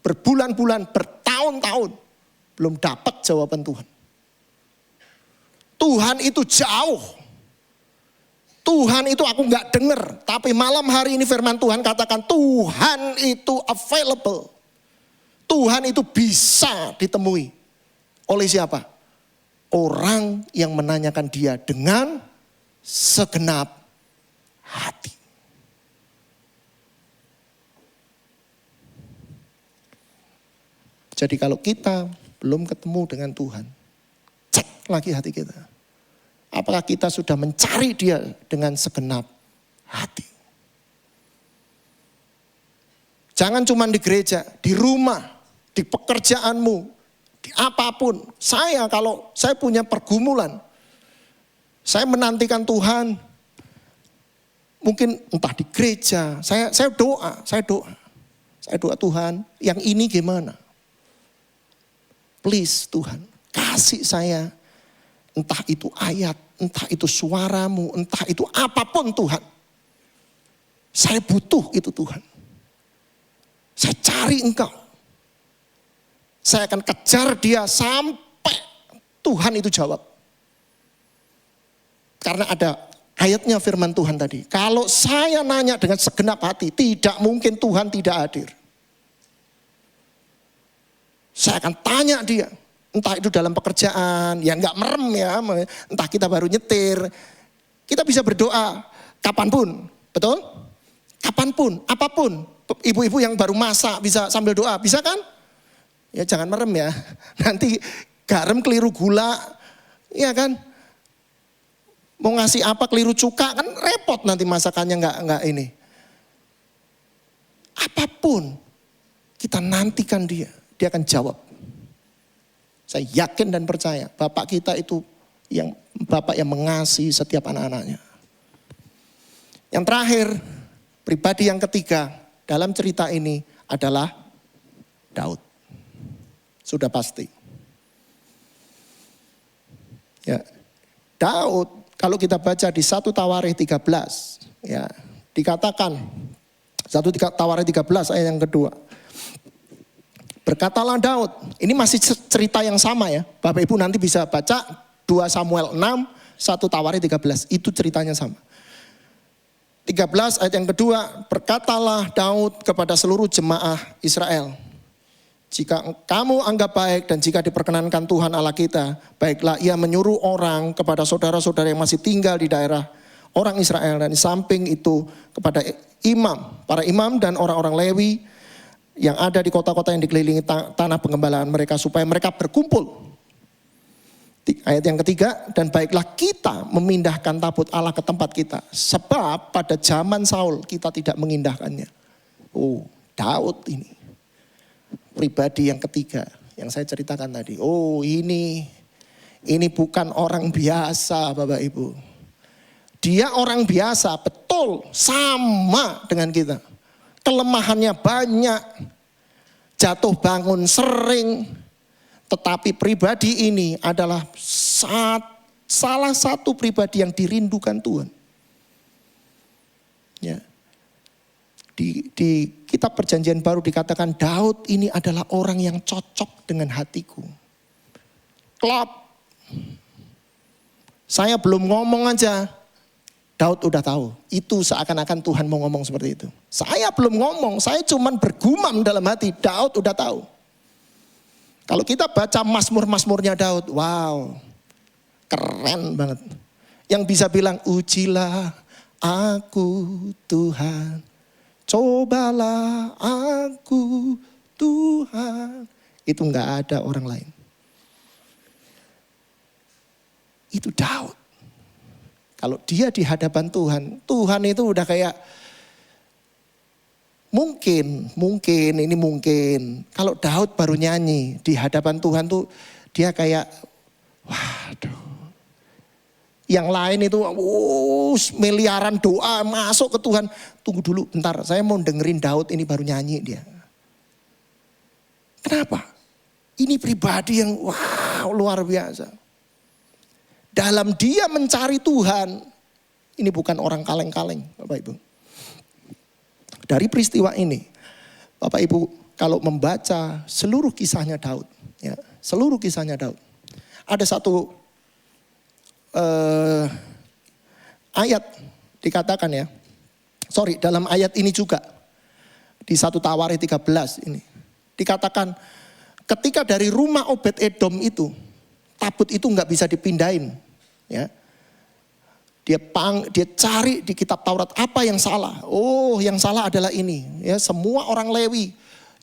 berbulan-bulan, bertahun-tahun, belum dapat jawaban Tuhan. Tuhan itu jauh. Tuhan itu aku gak dengar. Tapi malam hari ini firman Tuhan katakan Tuhan itu available. Tuhan itu bisa ditemui. Oleh siapa? Orang yang menanyakan dia dengan segenap hati. Jadi kalau kita belum ketemu dengan Tuhan, cek lagi hati kita. Apakah kita sudah mencari dia dengan segenap hati? Jangan cuma di gereja, di rumah, di pekerjaanmu, di apapun. Kalau saya punya pergumulan, saya menantikan Tuhan. Mungkin entah di gereja, saya doa Tuhan, yang ini gimana? Please Tuhan, kasih saya. Entah itu ayat, entah itu suaramu, entah itu apapun Tuhan. Saya butuh itu Tuhan. Saya cari Engkau. Saya akan kejar dia sampai Tuhan itu jawab. Karena ada ayatnya firman Tuhan tadi. Kalau saya nanya dengan segenap hati, tidak mungkin Tuhan tidak hadir. Saya akan tanya dia. Entah itu dalam pekerjaan, ya nggak merem ya, entah kita baru nyetir. Kita bisa berdoa kapanpun, betul? Kapanpun, apapun. Ibu-ibu yang baru masak bisa sambil doa, bisa kan? Ya jangan merem ya, nanti garam keliru gula, ya kan? Mau ngasih apa keliru cuka, kan repot nanti masakannya nggak ini. Apapun, kita nantikan dia akan jawab. Saya yakin dan percaya Bapak kita itu Bapak yang mengasihi setiap anak-anaknya. Yang terakhir, pribadi yang ketiga dalam cerita ini adalah Daud. Sudah pasti. Ya, Daud kalau kita baca di 1 Tawarikh 13, ya, dikatakan 1 Tawarikh 13 ayat yang kedua. Berkatalah Daud, ini masih cerita yang sama ya. Bapak Ibu nanti bisa baca 2 Samuel 6, 1 Tawarikh 13. Itu ceritanya sama. 13 ayat yang kedua, berkatalah Daud kepada seluruh jemaah Israel. Jika kamu anggap baik dan jika diperkenankan Tuhan Allah kita, baiklah ia menyuruh orang kepada saudara-saudara yang masih tinggal di daerah orang Israel. Dan di samping itu kepada para imam dan orang-orang Lewi, yang ada di kota-kota yang dikelilingi tanah pengembalaan mereka supaya mereka berkumpul. Ayat yang ketiga, dan baiklah kita memindahkan tabut Allah ke tempat kita. Sebab pada zaman Saul kita tidak mengindahkannya. Oh, Daud ini. Pribadi yang ketiga yang saya ceritakan tadi. Oh, ini bukan orang biasa Bapak Ibu. Dia orang biasa, betul, sama dengan kita. Kelemahannya banyak, jatuh bangun sering, tetapi pribadi ini adalah salah satu pribadi yang dirindukan Tuhan. Ya. Di kitab Perjanjian Baru dikatakan Daud ini adalah orang yang cocok dengan hatiku. Klop. Saya belum ngomong aja, Daud udah tahu. Itu seakan-akan Tuhan mau ngomong seperti itu. Saya belum ngomong, saya cuman bergumam dalam hati. Daud udah tahu. Kalau kita baca Mazmur-Mazmurnya Daud, wow, keren banget. Yang bisa bilang, ujilah aku Tuhan, cobalah aku Tuhan. Itu nggak ada orang lain. Itu Daud. Kalau dia di hadapan Tuhan, Tuhan itu udah kayak mungkin. Kalau Daud baru nyanyi di hadapan Tuhan tuh dia kayak, waduh. Yang lain itu miliaran doa masuk ke Tuhan. Tunggu dulu bentar, saya mau dengerin Daud ini baru nyanyi dia. Kenapa? Ini pribadi yang wow luar biasa. Dalam dia mencari Tuhan, ini bukan orang kaleng-kaleng Bapak Ibu. Dari peristiwa ini, Bapak Ibu kalau membaca seluruh kisahnya Daud, ya, seluruh kisahnya Daud. Ada satu ayat dikatakan ya, dalam ayat ini juga, di 1 Tawarikh 13 ini, dikatakan ketika dari rumah Obed Edom itu, tabut itu nggak bisa dipindahin, ya. Dia cari di kitab Taurat apa yang salah. Oh, yang salah adalah ini, ya. Semua orang Lewi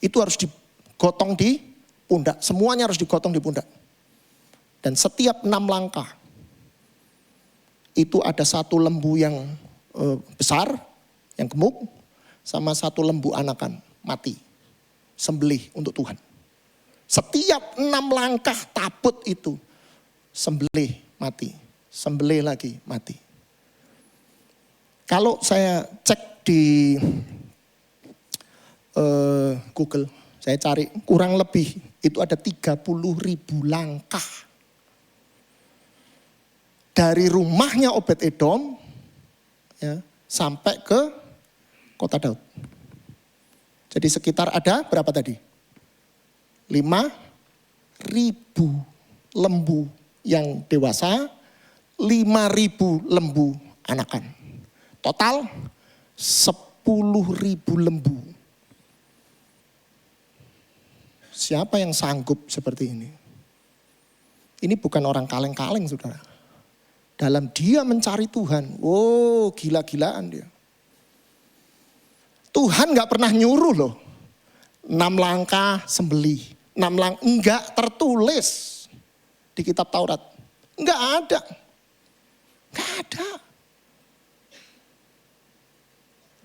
itu harus digotong di pundak, semuanya harus digotong di pundak. Dan setiap 6 langkah itu ada satu lembu yang besar, yang gemuk, sama satu lembu anakan mati, sembelih untuk Tuhan. Setiap 6 langkah tabut itu sembelih mati, sembelih lagi mati. Kalau saya cek di Google, saya cari kurang lebih itu ada 30.000 langkah. Dari rumahnya Obed Edom ya, sampai ke kota Daud. Jadi sekitar ada berapa tadi? 5.000 lembu yang dewasa, 5.000 lembu anakan. Total 10.000 lembu. Siapa yang sanggup seperti ini? Ini bukan orang kaleng-kaleng saudara. Dalam dia mencari Tuhan, wow gila-gilaan dia. Tuhan gak pernah nyuruh loh. 6 langkah sembelih. 6 langkah, enggak tertulis di kitab Taurat. Enggak ada. Enggak ada.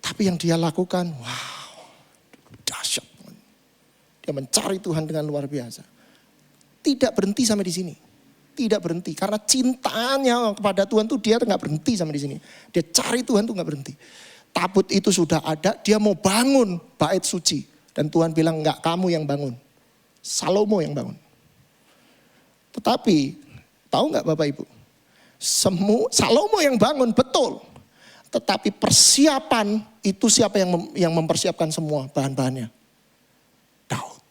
Tapi yang dia lakukan, wow, dahsyat. Dia mencari Tuhan dengan luar biasa. Tidak berhenti sampai di sini. Tidak berhenti. Karena cintanya kepada Tuhan tuh dia enggak berhenti sampai di sini. Dia cari Tuhan tuh enggak berhenti. Tabut itu sudah ada, dia mau bangun bait suci. Dan Tuhan bilang, enggak, kamu yang bangun. Salomo yang bangun. Tetapi, tahu enggak Bapak Ibu? Salomo yang bangun, betul. Tetapi persiapan itu siapa yang mempersiapkan semua bahan-bahannya? Daud.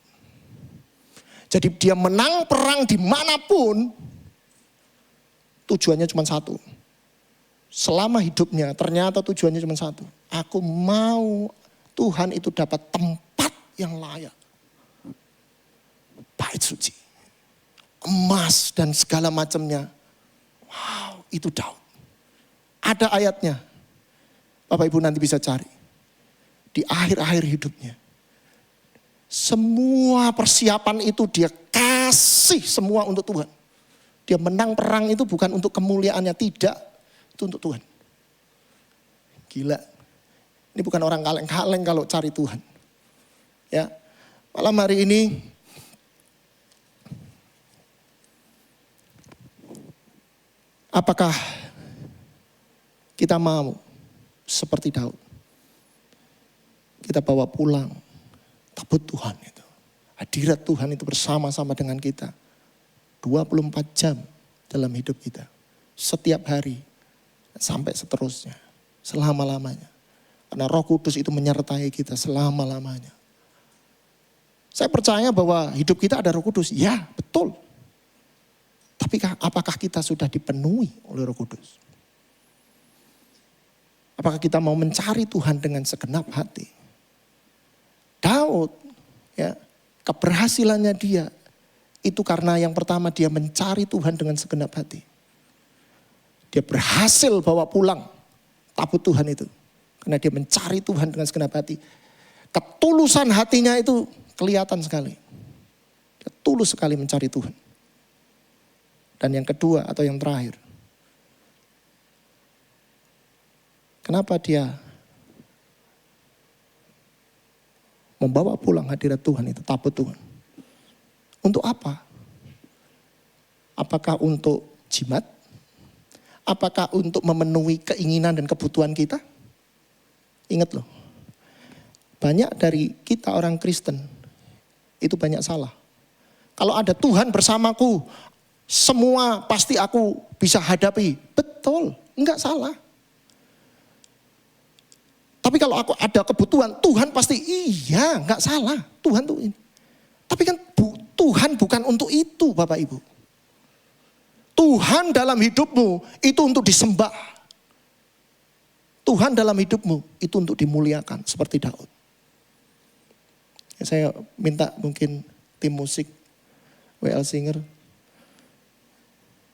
Jadi dia menang perang dimanapun, tujuannya cuma satu. Selama hidupnya ternyata tujuannya cuma satu. Aku mau Tuhan itu dapat tempat yang layak. Bait suci. Emas dan segala macamnya. Wow, itu Daud. Ada ayatnya. Bapak Ibu nanti bisa cari. Di akhir-akhir hidupnya. Semua persiapan itu dia kasih semua untuk Tuhan. Dia menang perang itu bukan untuk kemuliaannya, tidak. Itu untuk Tuhan. Gila. Ini bukan orang kaleng-kaleng kalau cari Tuhan. Ya. Malam hari ini apakah kita mau seperti Daud? Kita bawa pulang tabut Tuhan itu. Hadirat Tuhan itu bersama-sama dengan kita. 24 jam dalam hidup kita. Setiap hari. Sampai seterusnya. Selama-lamanya. Karena Roh Kudus itu menyertai kita selama-lamanya. Saya percaya bahwa hidup kita ada Roh Kudus. Ya, betul. Tapi apakah kita sudah dipenuhi oleh Roh Kudus? Apakah kita mau mencari Tuhan dengan segenap hati? Daud, ya, keberhasilannya dia itu karena yang pertama dia mencari Tuhan dengan segenap hati. Dia berhasil bawa pulang tabut Tuhan itu. Karena dia mencari Tuhan dengan segenap hati. Ketulusan hatinya itu kelihatan sekali. Dia tulus sekali mencari Tuhan. Dan yang kedua atau yang terakhir. Kenapa dia membawa pulang hadirat Tuhan itu, tabut Tuhan? Untuk apa? Apakah untuk jimat? Apakah untuk memenuhi keinginan dan kebutuhan kita? Ingat loh, banyak dari kita orang Kristen itu banyak salah. Kalau ada Tuhan bersamaku, semua pasti aku bisa hadapi. Betul, enggak salah. Tapi kalau aku ada kebutuhan, Tuhan pasti iya, enggak salah. Tuhan tuh ini. Tapi kan Tuhan bukan untuk itu Bapak Ibu. Tuhan dalam hidupmu itu untuk disembah. Tuhan dalam hidupmu itu untuk dimuliakan seperti Daud. Ya, saya minta mungkin tim musik WL Singer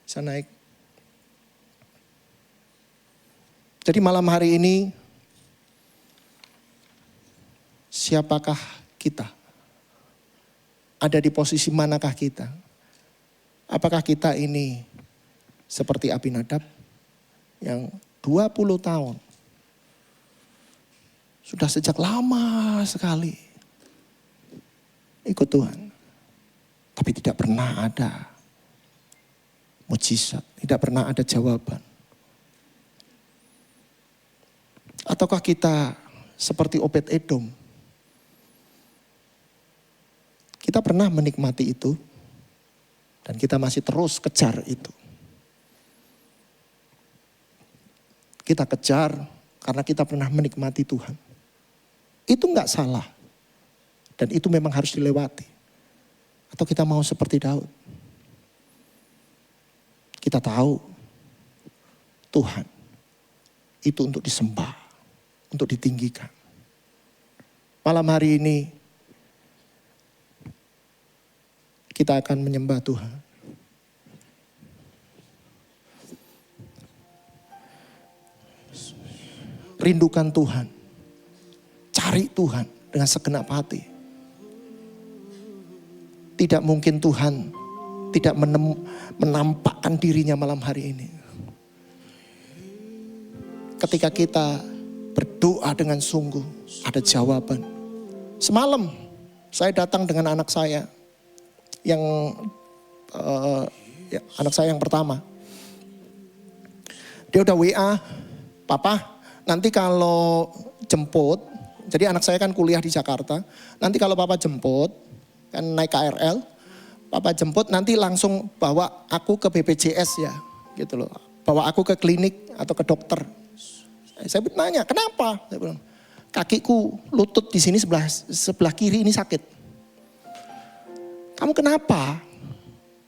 bisa naik. Jadi malam hari ini siapakah kita? Ada di posisi manakah kita? Apakah kita ini seperti Abinadab yang 20 tahun sudah sejak lama sekali ikut Tuhan, tapi tidak pernah ada mujizat, tidak pernah ada jawaban? Ataukah kita seperti Obed-Edom? Kita pernah menikmati itu dan kita masih terus kejar itu. Kita kejar karena kita pernah menikmati Tuhan. Itu enggak salah. Dan itu memang harus dilewati. Atau kita mau seperti Daud. Kita tahu Tuhan itu untuk disembah, untuk ditinggikan. Malam hari ini kita akan menyembah Tuhan. Rindukan Tuhan. Cari Tuhan dengan segenap hati. Tidak mungkin Tuhan tidak menampakkan dirinya malam hari ini. Ketika kita berdoa dengan sungguh, ada jawaban. Semalam saya datang dengan anak saya. Anak saya yang pertama. Dia udah WA, Papa nanti kalau jemput, jadi anak saya kan kuliah di Jakarta, nanti kalau Papa jemput, kan naik KRL, Papa jemput nanti langsung bawa aku ke BPJS ya, gitu loh. Bawa aku ke klinik atau ke dokter. Saya nanya, kenapa? Saya bilang, kakiku lutut di sini sebelah kiri ini sakit. Kamu kenapa?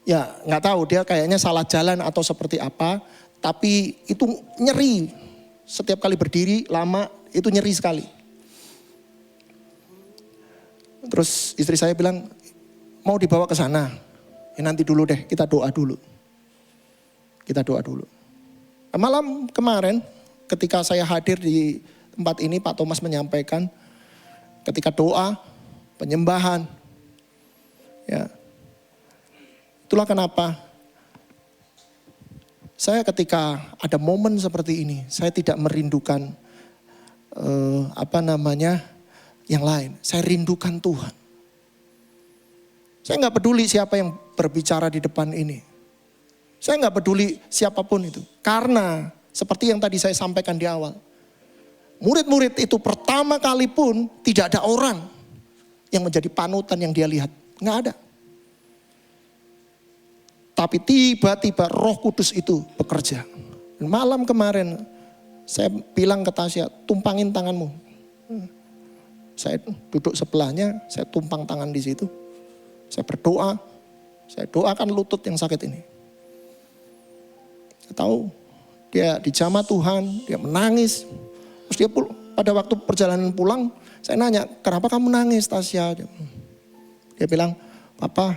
Ya nggak tahu, dia kayaknya salah jalan atau seperti apa. Tapi itu nyeri. Setiap kali berdiri lama itu nyeri sekali. Terus istri saya bilang, mau dibawa ke sana. Ya nanti dulu deh, kita doa dulu. Kita doa dulu. Malam kemarin ketika saya hadir di tempat ini, Pak Thomas menyampaikan ketika doa, penyembahan. Ya, itulah kenapa saya ketika ada momen seperti ini, saya tidak merindukan yang lain. Saya rindukan Tuhan. Saya nggak peduli siapa yang berbicara di depan ini. Saya nggak peduli siapapun itu. Karena seperti yang tadi saya sampaikan di awal, murid-murid itu pertama kali pun tidak ada orang yang menjadi panutan yang dia lihat. Nggak ada. Tapi tiba-tiba Roh Kudus itu bekerja. Malam kemarin saya bilang ke Tasya, tumpangin tanganmu. Saya duduk sebelahnya, saya tumpang tangan di situ. Saya berdoa, saya doakan lutut yang sakit ini. Saya tahu dia dijamah Tuhan, dia menangis. Terus dia pada waktu perjalanan pulang, saya nanya, kenapa kamu nangis Tasya? Dia bilang, Papa,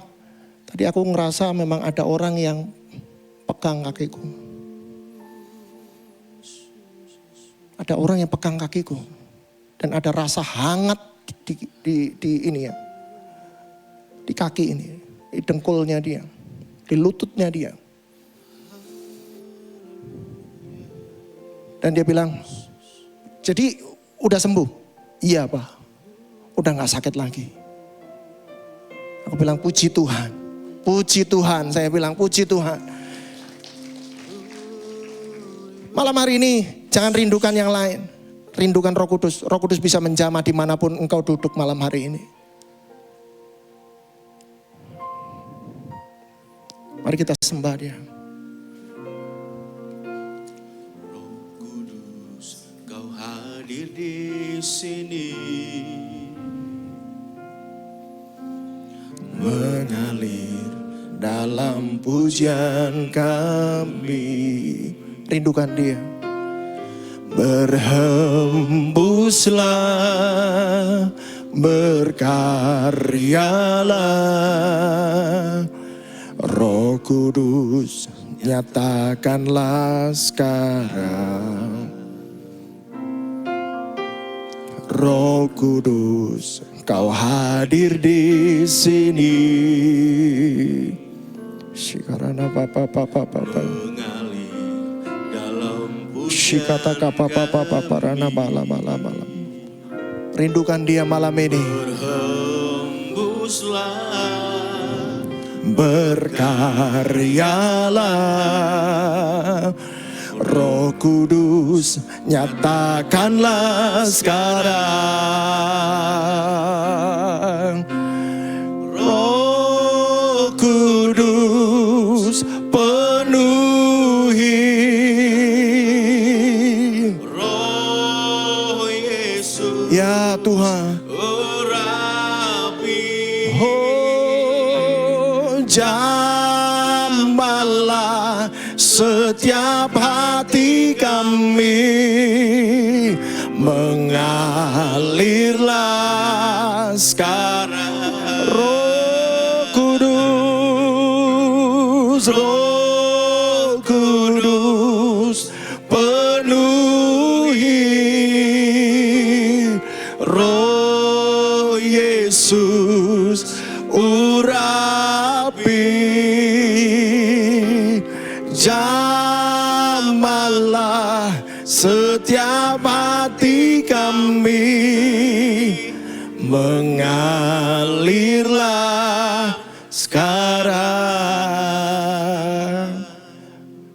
tadi aku ngerasa memang ada orang yang pegang kakiku. Ada orang yang pegang kakiku. Dan ada rasa hangat di ini ya. Di kaki ini, di dengkulnya dia, di lututnya dia. Dan dia bilang, jadi udah sembuh? Iya Pak, udah gak sakit lagi. Aku bilang puji Tuhan, puji Tuhan. Saya bilang puji Tuhan. Malam hari ini jangan rindukan yang lain. Rindukan Roh Kudus. Roh Kudus bisa menjamah dimanapun engkau duduk malam hari ini. Mari kita sembah dia. Hadir di sini, mengalir dalam pujian kami. Rindukan dia. Berhembuslah, berkaryalah, Roh Kudus nyatakanlah sekarang. Roh Kudus, Kau hadir di sini. Shikarana papa papa papa. mengalir dalam Shikata papa papa papa rana malam. Rindukan dia malam ini. berhembuslah, Berkaryalah, Roh Kudus nyatakanlah sekarang. Roh Kudus penuhi, Roh Yesus ya Tuhan. urapi, Oh, jamahlah setiap hati kami, mengalirlah sekarang. Roh Kudus, Roh Kudus penuhi, Roh Yesus urapi, jamahlah setiap hati kami, mengalirlah sekarang.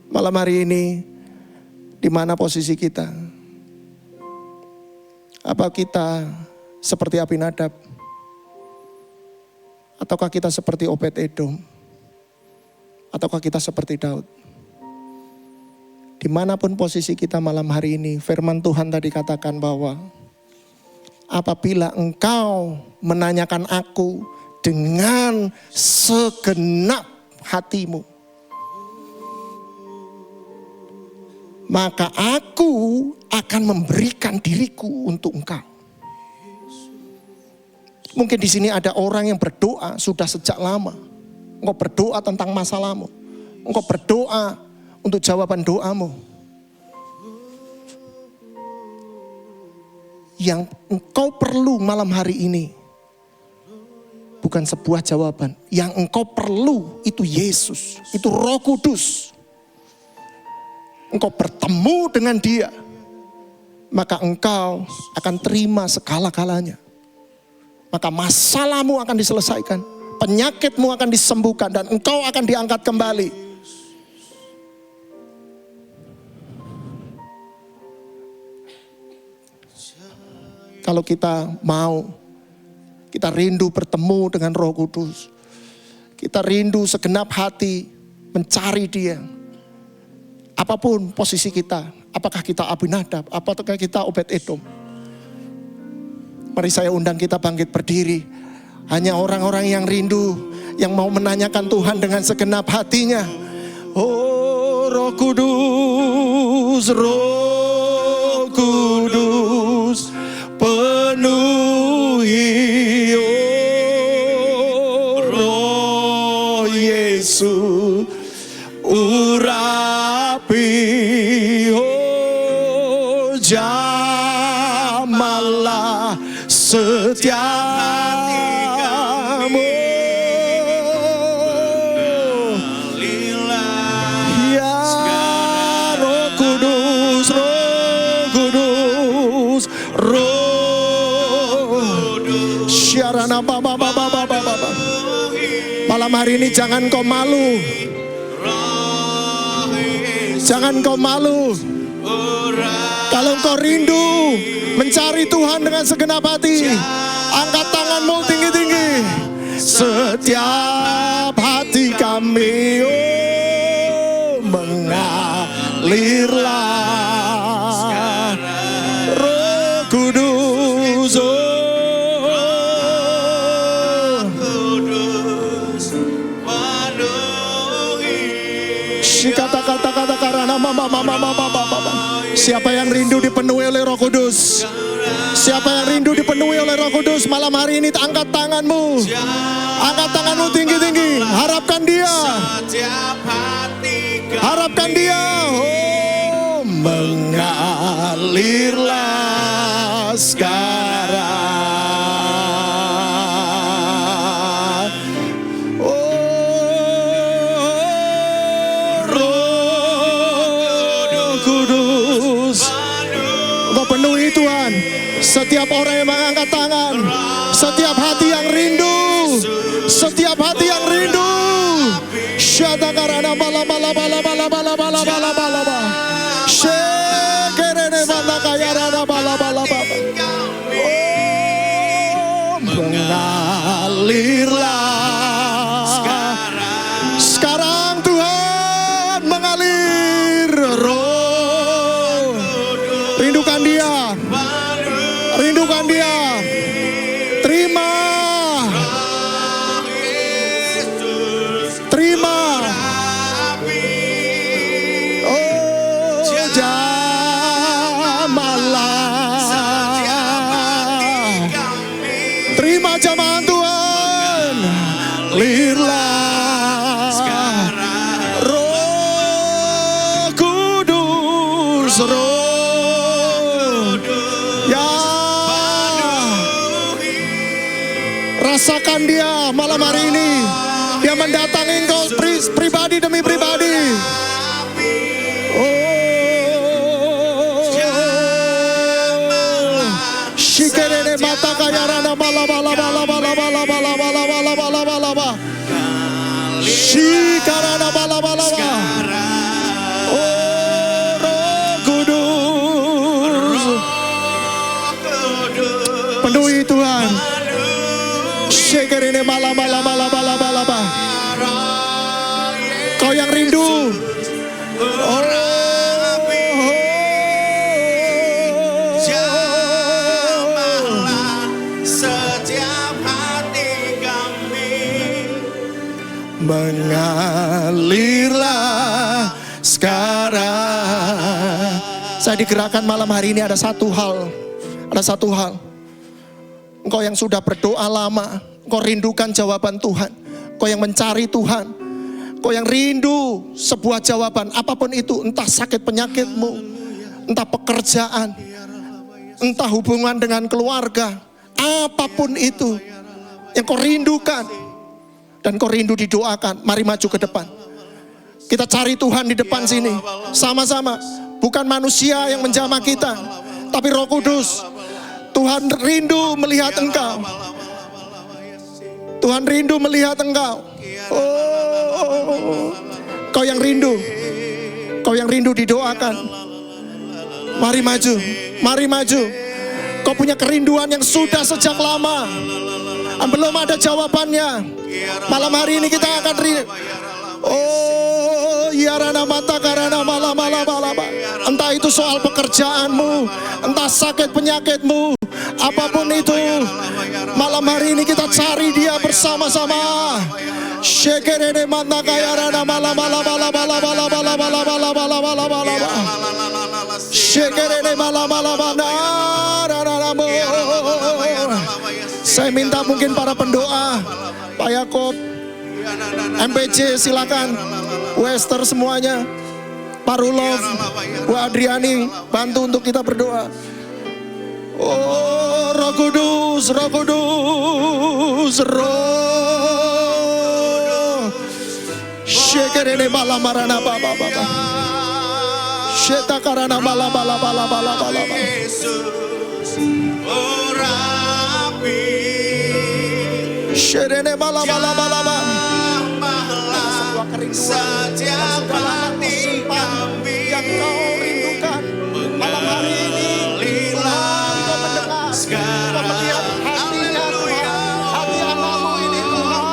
Malam hari ini, di mana posisi kita? Apa kita seperti Abinadab? Ataukah kita seperti Obed-Edom? Ataukah kita seperti Daud? Dimanapun posisi kita malam hari ini, firman Tuhan tadi katakan bahwa apabila engkau menanyakan aku dengan segenap hatimu, maka aku akan memberikan diriku untuk engkau. Mungkin di sini ada orang yang berdoa sudah sejak lama. Engkau berdoa tentang masalahmu. Engkau berdoa untuk jawaban doamu. Yang engkau perlu malam hari ini bukan sebuah jawaban. Yang engkau perlu itu Yesus, itu Roh Kudus. Engkau bertemu dengan dia, maka engkau akan terima segala-galanya. Maka masalahmu akan diselesaikan, penyakitmu akan disembuhkan, dan engkau akan diangkat kembali. Kalau kita mau, kita rindu bertemu dengan Roh Kudus, kita rindu segenap hati mencari dia. Apapun posisi kita, apakah kita Abinadab, apakah kita Obed-Edom. Mari saya undang kita bangkit berdiri. Hanya orang-orang yang rindu, yang mau menanyakan Tuhan dengan segenap hatinya. Oh, Roh Kudus, Roh Kudus. jamalah setiamu. Ya Roh Kudus, Roh Kudus, Roh Syarana Baba. Malam hari ini jangan kau malu. Jangan kau malu. Kalau kau rindu mencari Tuhan dengan segenap hati, angkat tanganmu tinggi-tinggi. Setiap hati kami mengalirlah Roh Kudus. Kata-kata karena siapa yang rindu dipenuhi oleh Roh Kudus? Siapa yang rindu dipenuhi oleh Roh Kudus? Malam hari ini angkat tanganmu. Angkat tanganmu tinggi-tinggi. Harapkan dia. Harapkan dia. Oh, mengalirlah sekarang. Penuhi Tuhan. Setiap orang yang mengangkat tangan, setiap hati yang rindu, setiap hati yang rindu. Syatakarana bala bala bala bala bala bala bala bala bala. Shekerene bala kayarana bala bala bala. Oh, mengalirlah sekarang Tuhan, mengalir roh. Rindukan dia. Rindukan dia. Terima. Terima. Oh, jamalah. Terima jamahan Tuhan. Lirlah Roh Kudus, Roh. Rasakan dia malam hari ini. Dia mendatangi engkau pribadi demi pribadi. Oh, shikerene mata kayarana bala bala bala bala bala bala bala bala bala bala bala. Shikarana bala bala bala. Oh, Roh Kudus. Penuhi Tuhan. Shekerene bala bala bala bala bala bala. Kau yang rindu. Oh, jamalah setiap hati kami. Mengalirlah sekarang. Saya digerakkan malam hari ini ada satu hal. Ada satu hal. Engkau yang sudah berdoa lama, engkau rindukan jawaban Tuhan. Engkau yang mencari Tuhan. Engkau yang rindu sebuah jawaban, apapun itu, entah sakit penyakitmu, entah pekerjaan, entah hubungan dengan keluarga, apapun itu yang kau rindukan dan kau rindu didoakan, mari maju ke depan. Kita cari Tuhan di depan sini, sama-sama. Bukan manusia yang menjamah kita, tapi Roh Kudus. Tuhan rindu melihat engkau. Tuhan rindu melihat engkau. Oh, kau yang rindu. Kau yang rindu didoakan. Mari maju. Mari maju. Kau punya kerinduan yang sudah sejak lama. Belum ada jawabannya. Malam hari ini kita akan rindu. Oh, yarana mata karana malam malam malam. Entah itu soal pekerjaanmu, entah sakit penyakitmu, apapun itu, malam hari ini kita cari dia bersama-sama. Shekerene mata kayarana malam malam malam malam malam malam malam malam malam malam malam. Shekerene malam malam malam. Saya minta mungkin para pendoa, Pak Yakob, MPC silakan, Wester semuanya, Parulov, Bu Adriani, bantu untuk kita berdoa. Oh, Roh Kudus, Roh Kudus, Roh. Shekerene balamarana baba baba. Shetakarana bala bala bala bala bala. Yesus, oh Rabi. Sherene bala bala bala bala. Setiap hati kami yang kau rindukan malam hari ini, Tuhan, kau mendengar, kau melihat hatinya Tuhan, hati anakmu ini Tuhan,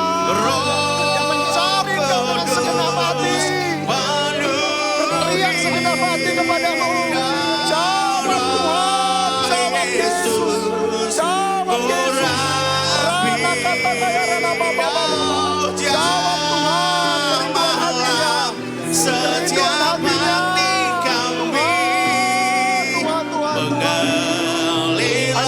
yang mencari kau dengan segenap hati, berteriak segenap hati kepadamu. Jawab Tuhan, jawab Yesus, jawab Yesus. Rana kata kaya rana baba baba. Jawab Tuhan, setiap hati kami mengalirlah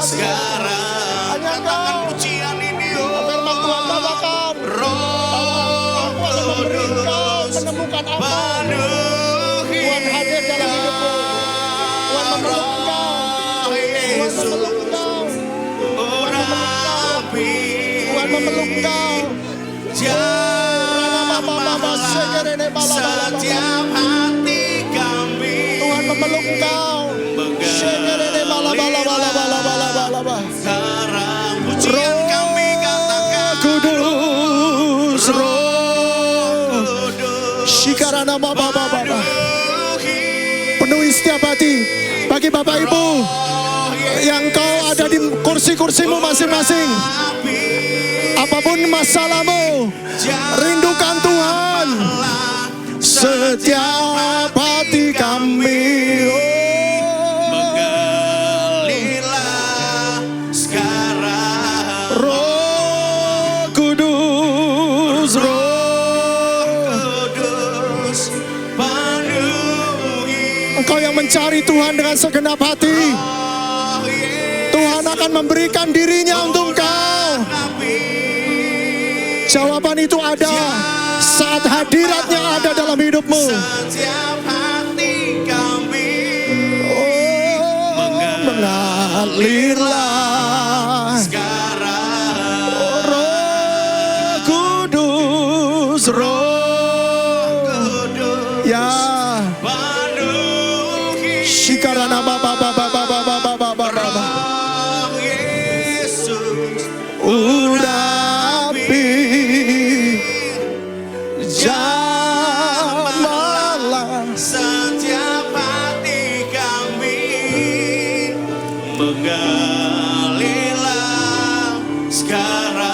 sekarang. Katakan pujian ini, firman Tuhan katakan, Roh Kudus penuhi Tuhan hadir dalam hidupmu. Tuhan memeluk engkau. Tuhan memeluk engkau. oh Rabi. Tuhan memeluk engkau. Jamahlah setiap hati kami. Tuhan memeluk engkau. Sekarang pujian kami katakan, Kudus, Roh Shikarana baba baba. Penuhi setiap hati. Bagi Bapak Ibu yang kau ada di kursi-kursimu masing-masing, apapun masalahmu, rindukan Tuhan. Setiap hati kami, mengalirlah sekarang. Roh Kudus, Roh Kudus penuhi. Engkau yang mencari Tuhan dengan segenap hati, Tuhan akan memberikan dirinya untuk engkau. Jawaban itu ada saat hadiratnya ada dalam hidupmu. Setiap hati kami mengalirlah sekarang. Roh Kudus, Roh ya Penuhi Shikarana baba baba baba baba baba baba. Yesus, Urapi jamalah setiap hati kami mengalirlah sekarang.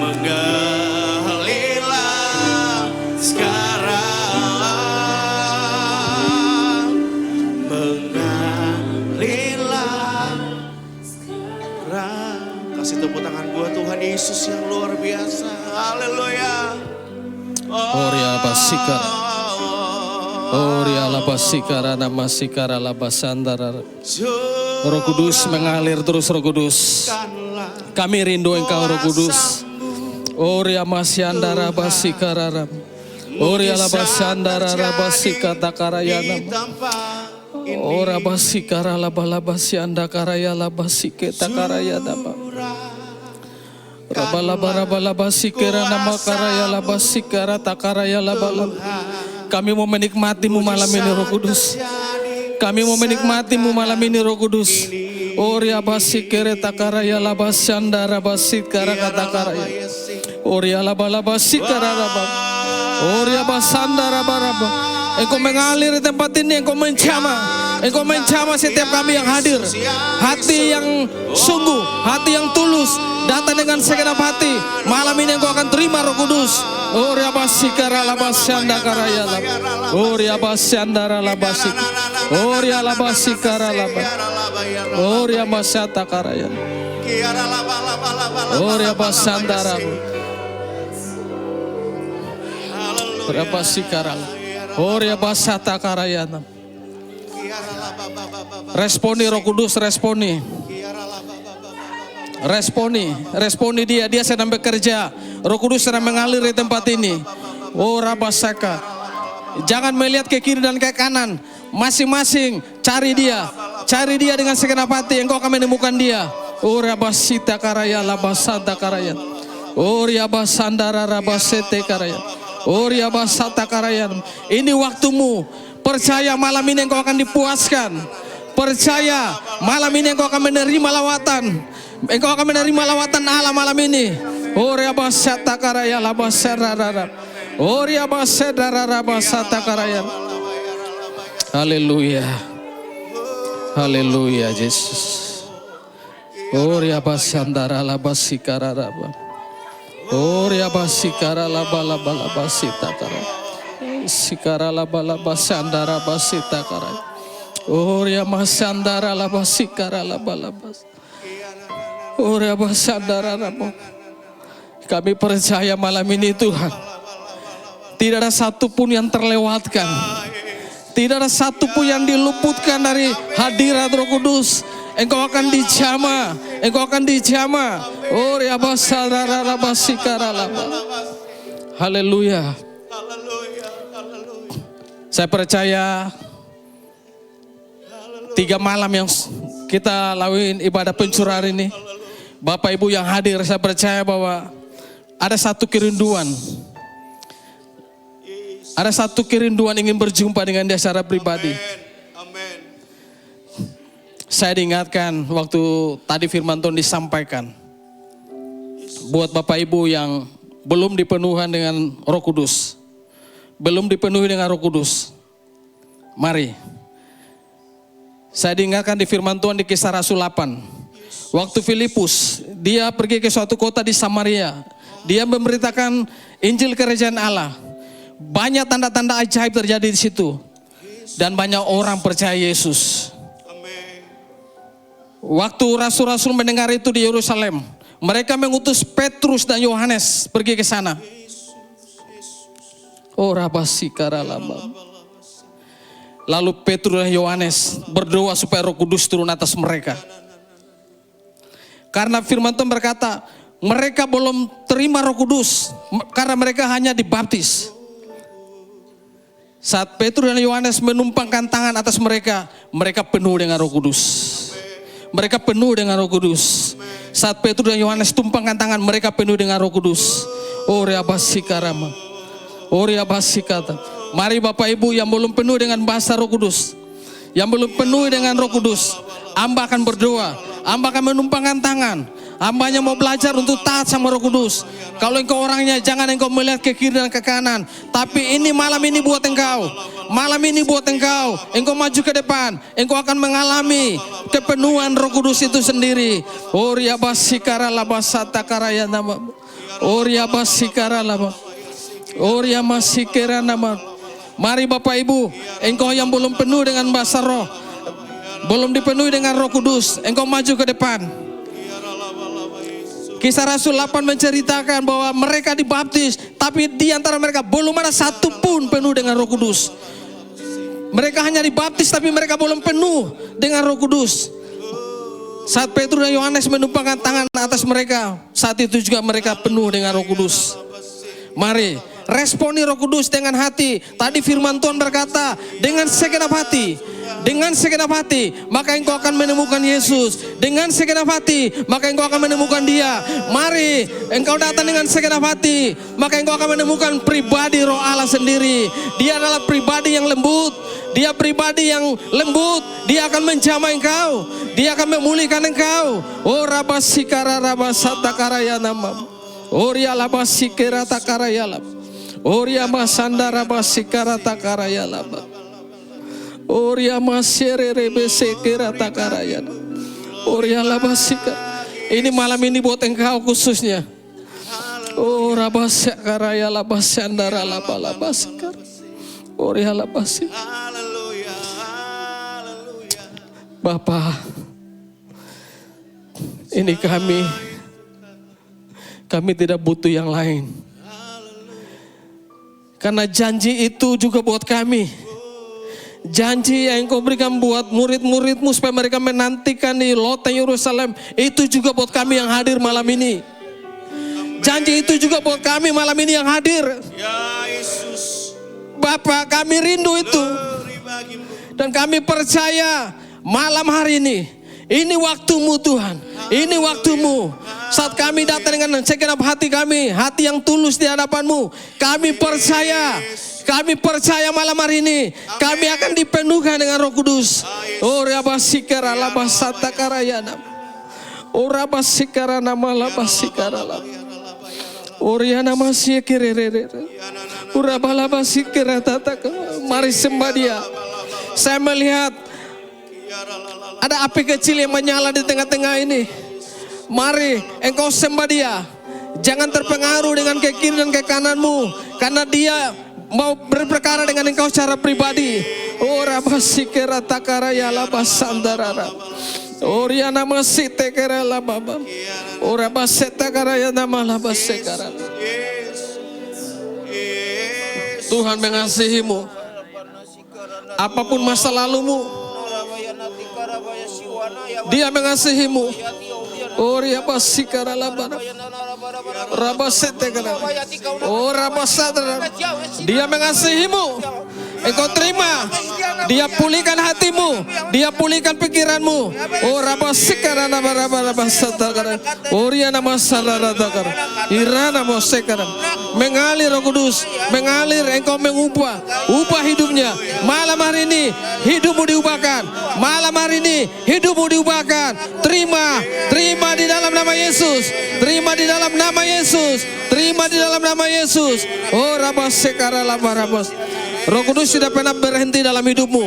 Mengalirlah sekarang. Mengalirlah sekarang. Kasih tepuk tangan buat Tuhan Yesus yang luar biasa. Haleluya. Oria basikar. Oria labasikara namasikara labasandara. Roh Kudus mengalir terus, Roh Kudus. Kami rindu Engkau, Roh Kudus. Oria masyandara basikara. Oria labasandara basikata karayana. Ora basikara labalabasyanda karaya labasiketa karayana. Rabalabarabalabasikerana makaraya labasikara takaraya labalab. Kami mau menikmati-Mu malam ini, Roh Kudus. Kami mau menikmati-Mu malam ini, Roh Kudus. Oria basikere takaraya labasyanda rabasikara katakaraya. Oria labalabasikara rabab. Oria basanda rabaraba. Engkau mengalir di tempat ini, Engkau menjamah. Engkau menjamah setiap kami yang hadir. Hati yang sungguh, hati yang tulus, datang dengan segenap hati. Malam ini Engkau akan terima, Roh Kudus. Oria basikara labasyanda karaya lab. Oria basyanda labasik. Oria labasikara lab. Oria basyata karaya. Oria basanda rab. Oria basikara. Oria basata karaya. Responi Roh Kudus, responi. Responi dia sedang bekerja. Roh Kudus sedang mengalir di tempat ini. Oh Rabasaka. Jangan melihat ke kiri dan ke kanan. Masing-masing cari dia. Cari dia dengan segenap hati. Engkau akan menemukan dia. Oh Rabasita karaya labasanta karaya. Oh Rabasandara rabasete karaya. Oh Rabasata karaya. Ini waktumu. Percaya malam ini engkau akan dipuaskan. Percaya malam ini engkau akan menerima lawatan. Engkau akan menerima lawatan Allah malam ini. Oh Rabasata karaya labasarara. Oh Rabasarara rabasata karaya. Haleluya. Haleluya Yesus. Oh Rabasandara labasikara. Oh Rabasikara labalabasita karaya. Sikara labalabasandara basita karaya. Oh Ramasandara labasikara labalabas. Oh Rabasandara rabo. Kami percaya malam ini Tuhan. Tidak ada satupun yang terlewatkan. Tidak ada satupun yang diluputkan dari hadirat Roh Kudus. Engkau akan dijamah. Engkau akan dijamah. Oh Rabasandara labasikara labal. Haleluya. Saya percaya 3 malam yang kita lakuin ibadah pencurahan ini, Bapak Ibu yang hadir, saya percaya bahwa ada satu kerinduan. Ada satu kerinduan ingin berjumpa dengan dia secara pribadi. Saya diingatkan waktu tadi firman Tuhan disampaikan. Buat Bapak Ibu yang belum dipenuhi dengan Roh Kudus. Belum dipenuhi dengan Roh Kudus. Mari. Saya diingatkan di firman Tuhan di Kisah Rasul 8. Waktu Filipus, dia pergi ke suatu kota di Samaria. Dia memberitakan Injil Kerajaan Allah. Banyak tanda-tanda ajaib terjadi di situ. Dan banyak orang percaya Yesus. Waktu rasul-rasul mendengar itu di Yerusalem, mereka mengutus Petrus dan Yohanes pergi ke sana. Oh Rabasikara laba. Lalu Petrus dan Yohanes berdoa supaya Roh Kudus turun atas mereka. Karena firman Tuhan berkata, mereka belum terima Roh Kudus karena mereka hanya dibaptis. Saat Petrus dan Yohanes menumpangkan tangan atas mereka, mereka penuh dengan Roh Kudus. Mereka penuh dengan Roh Kudus. Saat Petrus dan Yohanes tumpangkan tangan, mereka penuh dengan Roh Kudus. Oh Rabasikarama. Oh Rabasikata. Mari Bapak Ibu yang belum penuh dengan bahasa Roh Kudus, yang belum penuh dengan Roh Kudus, hamba akan berdoa, hamba akan menumpangkan tangan. Hambanya mau belajar untuk taat sama Roh Kudus. Kalau engkau orangnya, jangan engkau melihat ke kiri dan ke kanan. Tapi ini malam ini buat engkau. Malam ini buat engkau. Engkau maju ke depan. Engkau akan mengalami kepenuhan Roh Kudus itu sendiri. Oh Riabasikara labasata karaya nama. Oh Riabasikara laba. Oh Riamasikara nama. Mari Bapak Ibu, engkau yang belum penuh dengan bahasa roh, belum dipenuhi dengan Roh Kudus, engkau maju ke depan. Kisah Rasul 8 menceritakan bahwa mereka dibaptis, tapi di antara mereka belum ada satu pun penuh dengan Roh Kudus. Mereka hanya dibaptis, tapi mereka belum penuh dengan Roh Kudus. Saat Petrus dan Yohanes menumpangkan tangan atas mereka, saat itu juga mereka penuh dengan Roh Kudus. Mari responi Roh Kudus dengan hati. Tadi firman Tuhan berkata, dengan segenap hati. Dengan segenap hati, maka engkau akan menemukan Yesus. Dengan segenap hati, maka engkau akan menemukan Dia. Mari, engkau datang dengan segenap hati, maka engkau akan menemukan pribadi Roh Allah sendiri. Dia adalah pribadi yang lembut. Dia pribadi yang lembut. Dia akan menjamah engkau. Dia akan memulihkan engkau. Oh Rabasikara Rabasata karaya nama. Oh Rialabasikera takaraya lab. Oh Riamasanda Rabasikara takaraya lab. Oria masere rebese kera takaraya. Oria labasika. Ini malam ini buat engkau khususnya. Oh rabasya karaya labasandara labalabasika. Oria labasika. Bapa, ini kami tidak butuh yang lain. Karena janji itu juga buat kami. Janji yang engkau berikan buat murid-muridmu supaya mereka menantikan di loteng Yerusalem, itu juga buat kami yang hadir malam ini. Janji itu juga buat kami malam ini yang hadir. Ya Yesus. Bapak, kami rindu itu. Glory bagimu. Dan kami percaya malam hari ini waktumu Tuhan. Ini waktumu. Saat kami datang dengan segenap hati kami, hati yang tulus di hadapan-Mu, kami percaya malam hari ini kami akan dipenuhkan dengan Roh Kudus. Oh rabasikara labasata karayana. Oh rabasikara nama labasikara lab. Oriana masih kirere. Urabalabasicara tataka. Mari sembah Dia. Saya melihat ada api kecil yang menyala di tengah-tengah ini. Mari engkau sembah Dia. Jangan terpengaruh dengan ke kiri dan ke kananmu, karena Dia mau berperkara dengan engkau secara pribadi. Oh rabasikera takaraya labasandarara. Oriana masite kera lababa. Oh rabaseta karaya nama labasekara. Tuhan mengasihimu. Apapun masa lalumu, Dia mengasihimu. Oh rabasikara lababa. Rabasete kara. Oh rabasadara. Dia mengasihimu. Engkau terima. Dia pulihkan hatimu. Dia pulihkan pikiranmu. Oh rabasikara rabasata. Oh riana masalah kara. Irana mosekara. Mengalir Roh Kudus. Mengalir, engkau mengubah. Ubah hidupnya. Malam hari ini hidupmu diubahkan. Malam hari ini hidupmu diubahkan. Terima di dalam nama Yesus. Terima di dalam nama Yesus. Terima di dalam nama Yesus. Oh rabasekara labarabas. Roh Kudus tidak pernah berhenti dalam hidupmu.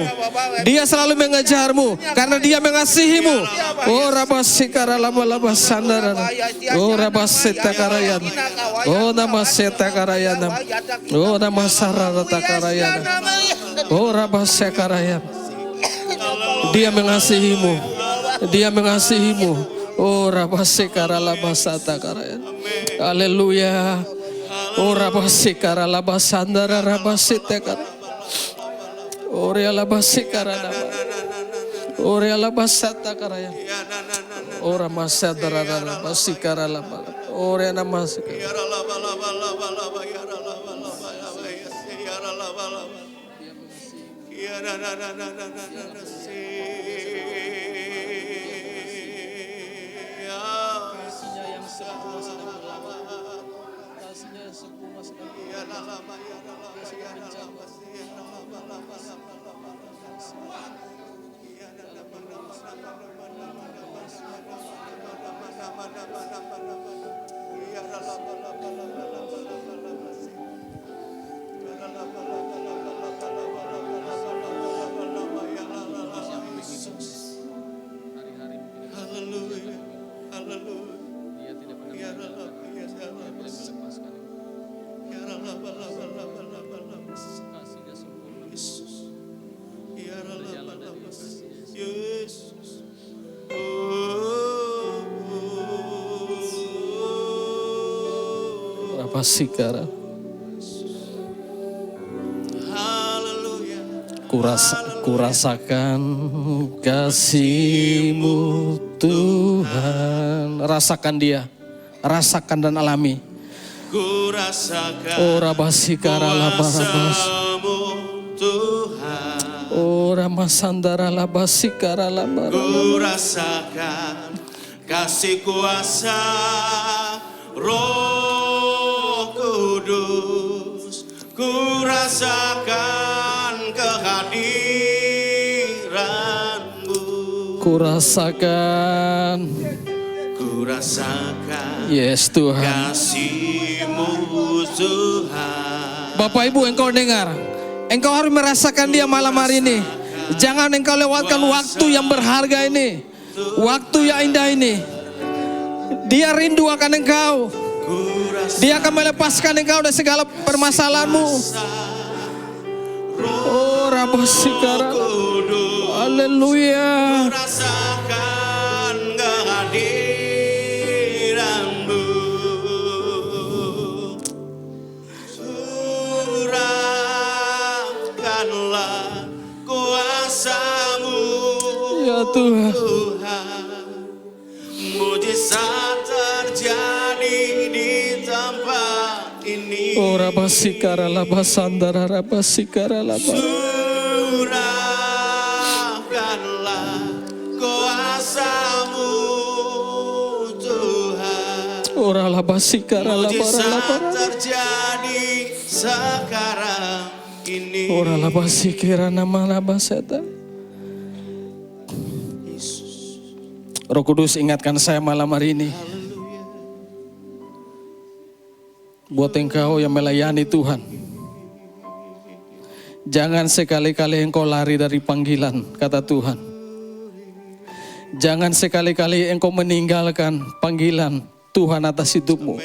Dia selalu mengejarmu karena Dia mengasihimu. Oh rabasikara labalaba sandara. Oh rabaseta karayan. Oh nama seta karayan. Oh nama sarata karayan. Oh rabasekarayan. Dia mengasihimu. Dia mengasihimu. Oh rabasikara labasata karayan. Haleluya. Oh rabasikara labasandara rabasitekara. Ore alabasikara nama. Ore alabasata karaya. Ora masadara rabasikara laba. Ore namasikara. Rabasikara. Kurasakan kasih-Mu Tuhan. Rasakan Dia, rasakan dan alami. Kurasakan oh rabasikara labarabas. Tuhan. Oh ramasandara labasikara labarabas. Kurasakan kasih kuasa Roh Kudus. Kurasakan kehadiran-Mu. Kurasakan. Yes Tuhan. Kasih-Mu Tuhan. Bapak Ibu, engkau dengar. Engkau harus merasakan Dia malam hari ini. Jangan engkau lewatkan waktu yang berharga ini. Waktu yang indah ini. Dia rindu akan engkau. Dia akan melepaskan engkau dari segala permasalahanmu. Oh rabasikara. Haleluya. Rasakan kehadiran-Mu. Curahkanlah kuasa-Mu. Ya Tuhan. Mujizat terjadi di Rabasikara labasandara rabasikara laba. Curahkanlah kuasa-Mu Tuhan. Ora labasikara labara Mujizat labara. terjadi sekarang ini. Ora labasikira nama labaseta. Roh Kudus, ingatkan saya malam hari ini. Buat engkau yang melayani Tuhan, jangan sekali-kali engkau lari dari panggilan, kata Tuhan. Jangan sekali-kali engkau meninggalkan panggilan Tuhan atas hidupmu.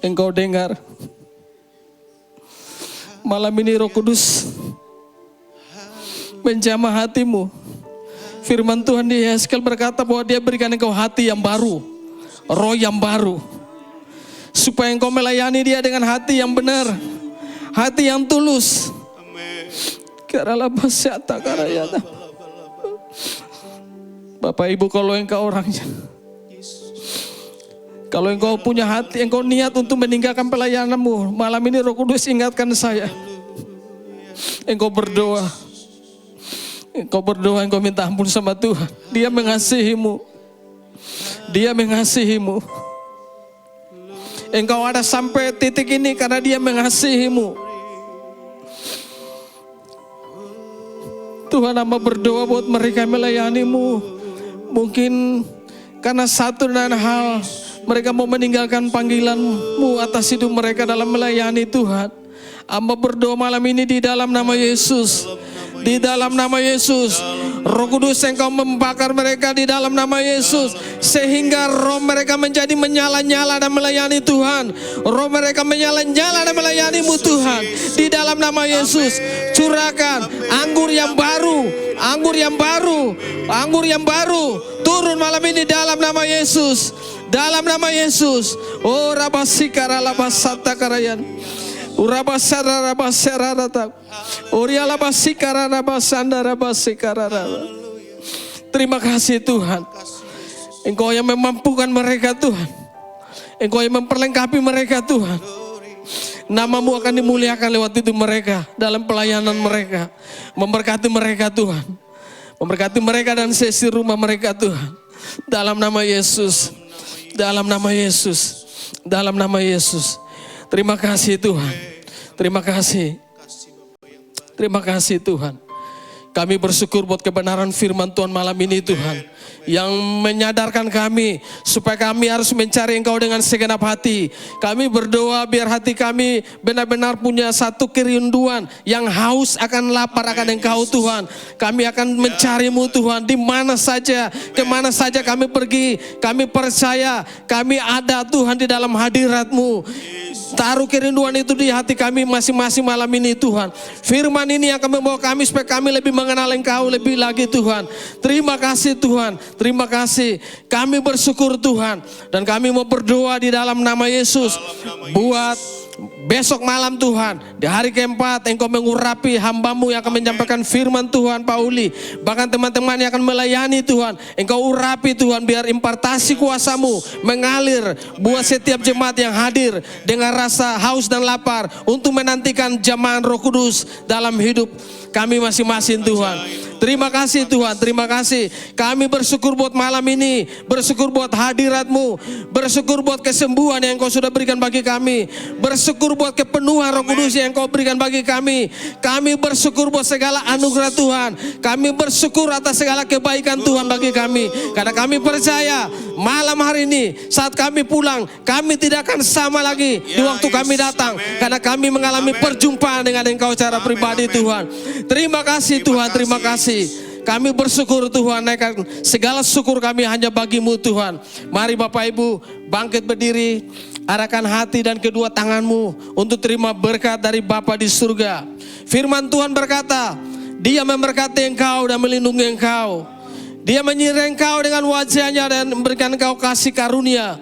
Engkau dengar malam ini Roh Kudus menjamah hatimu. Firman Tuhan di Yeskel berkata bahwa Dia berikan engkau hati yang baru, roh yang baru, supaya engkau melayani Dia dengan hati yang benar, hati yang tulus. Karena basyata karayata. Bapak Ibu, kalau engkau orangnya, kalau engkau punya hati, engkau niat untuk meninggalkan pelayananmu, malam ini Roh Kudus ingatkan saya. Engkau berdoa, engkau minta ampun sama Tuhan. Dia mengasihimu, Dia mengasihimu. Engkau ada sampai titik ini karena Dia mengasihimu. Tuhan hamba berdoa buat mereka yang melayanimu. Mungkin karena satu dan hal, mereka mau meninggalkan panggilanmu atas hidup mereka dalam melayani Tuhan. Hamba berdoa malam ini di dalam nama Yesus. Di dalam nama Yesus, Roh Kudus engkau membakar mereka di dalam nama Yesus, sehingga roh mereka menjadi menyala-nyala dan melayani Tuhan. Roh mereka menyala-nyala dan melayanimu Tuhan. Di dalam nama Yesus, curahkan anggur yang baru, anggur yang baru, anggur yang baru turun malam ini dalam nama Yesus. Dalam nama Yesus. Oh rabasikara labasata karayan. Urabasara rabasara rata. Uriala basikara rabasanda rabasikara. Terima kasih Tuhan. Engkau yang memampukan mereka Tuhan. Engkau yang memperlengkapi mereka Tuhan. Nama-Mu akan dimuliakan lewat hidup mereka, dalam pelayanan mereka. Memberkati mereka Tuhan. Memberkati mereka dan sesi rumah mereka Tuhan. Dalam nama Yesus. Dalam nama Yesus. Dalam nama Yesus. Terima kasih Tuhan. Terima kasih. Terima kasih Tuhan. Kami bersyukur buat kebenaran firman Tuhan malam ini Tuhan. Yang menyadarkan kami supaya kami harus mencari Engkau dengan segenap hati. Kami berdoa biar hati kami benar-benar punya satu kerinduan yang haus akan lapar akan Engkau Tuhan. Kami akan mencari-Mu Tuhan di mana saja, kemana saja kami pergi. Kami percaya kami ada Tuhan di dalam hadirat-Mu. Taruh kerinduan itu di hati kami masing-masing malam ini Tuhan. Firman ini yang akan membawa kami supaya kami lebih mengenal Engkau lebih lagi Tuhan. Terima kasih Tuhan. Terima kasih. Kami bersyukur Tuhan. Dan kami mau berdoa di dalam nama Yesus. Buat besok malam Tuhan, di hari keempat Engkau mengurapi hamba-Mu yang akan menyampaikan firman Tuhan Pak Uli. Bahkan teman-teman yang akan melayani Tuhan, Engkau urapi Tuhan biar impartasi kuasa-Mu mengalir buat setiap jemaat yang hadir dengan rasa haus dan lapar untuk menantikan jamahan Roh Kudus dalam hidup kami masing-masing Tuhan. Terima kasih Tuhan, terima kasih. Kami bersyukur buat malam ini, bersyukur buat hadirat-Mu, bersyukur buat kesembuhan yang Engkau sudah berikan bagi kami, bersyukur buat kepenuhan Roh Kudus yang Engkau berikan bagi kami. Kami bersyukur buat segala anugerah Tuhan. Kami bersyukur atas segala kebaikan Tuhan bagi kami. Karena kami percaya malam hari ini saat kami pulang, kami tidak akan sama lagi di waktu kami datang. Karena kami mengalami perjumpaan dengan Engkau secara pribadi Tuhan. Terima kasih Tuhan, terima kasih. Kami bersyukur Tuhan, naikkan segala syukur kami hanya bagi-Mu Tuhan. Mari Bapak Ibu bangkit berdiri, arahkan hati dan kedua tanganmu untuk terima berkat dari Bapa di surga. Firman Tuhan berkata, Dia memberkati engkau dan melindungi engkau. Dia menyertai engkau dengan wajahnya dan memberikan engkau kasih karunia.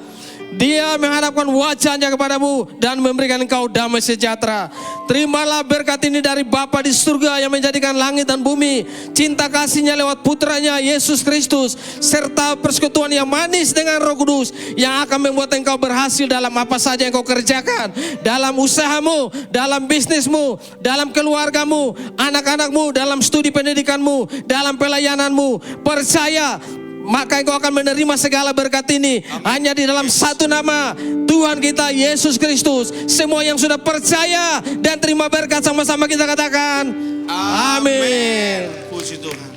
Dia menghadapkan wajahnya kepadamu dan memberikan engkau damai sejahtera. Terimalah berkat ini dari Bapa di surga yang menjadikan langit dan bumi, cinta kasihnya lewat putranya Yesus Kristus, serta persekutuan yang manis dengan Roh Kudus yang akan membuat engkau berhasil dalam apa saja yang kau kerjakan, dalam usahamu, dalam bisnismu, dalam keluargamu, anak-anakmu, dalam studi pendidikanmu, dalam pelayananmu. Percaya, maka engkau akan menerima segala berkat ini. Hanya di dalam satu nama, Tuhan kita Yesus Kristus. Semua yang sudah percaya dan terima berkat sama-sama kita katakan amin. Puji Tuhan.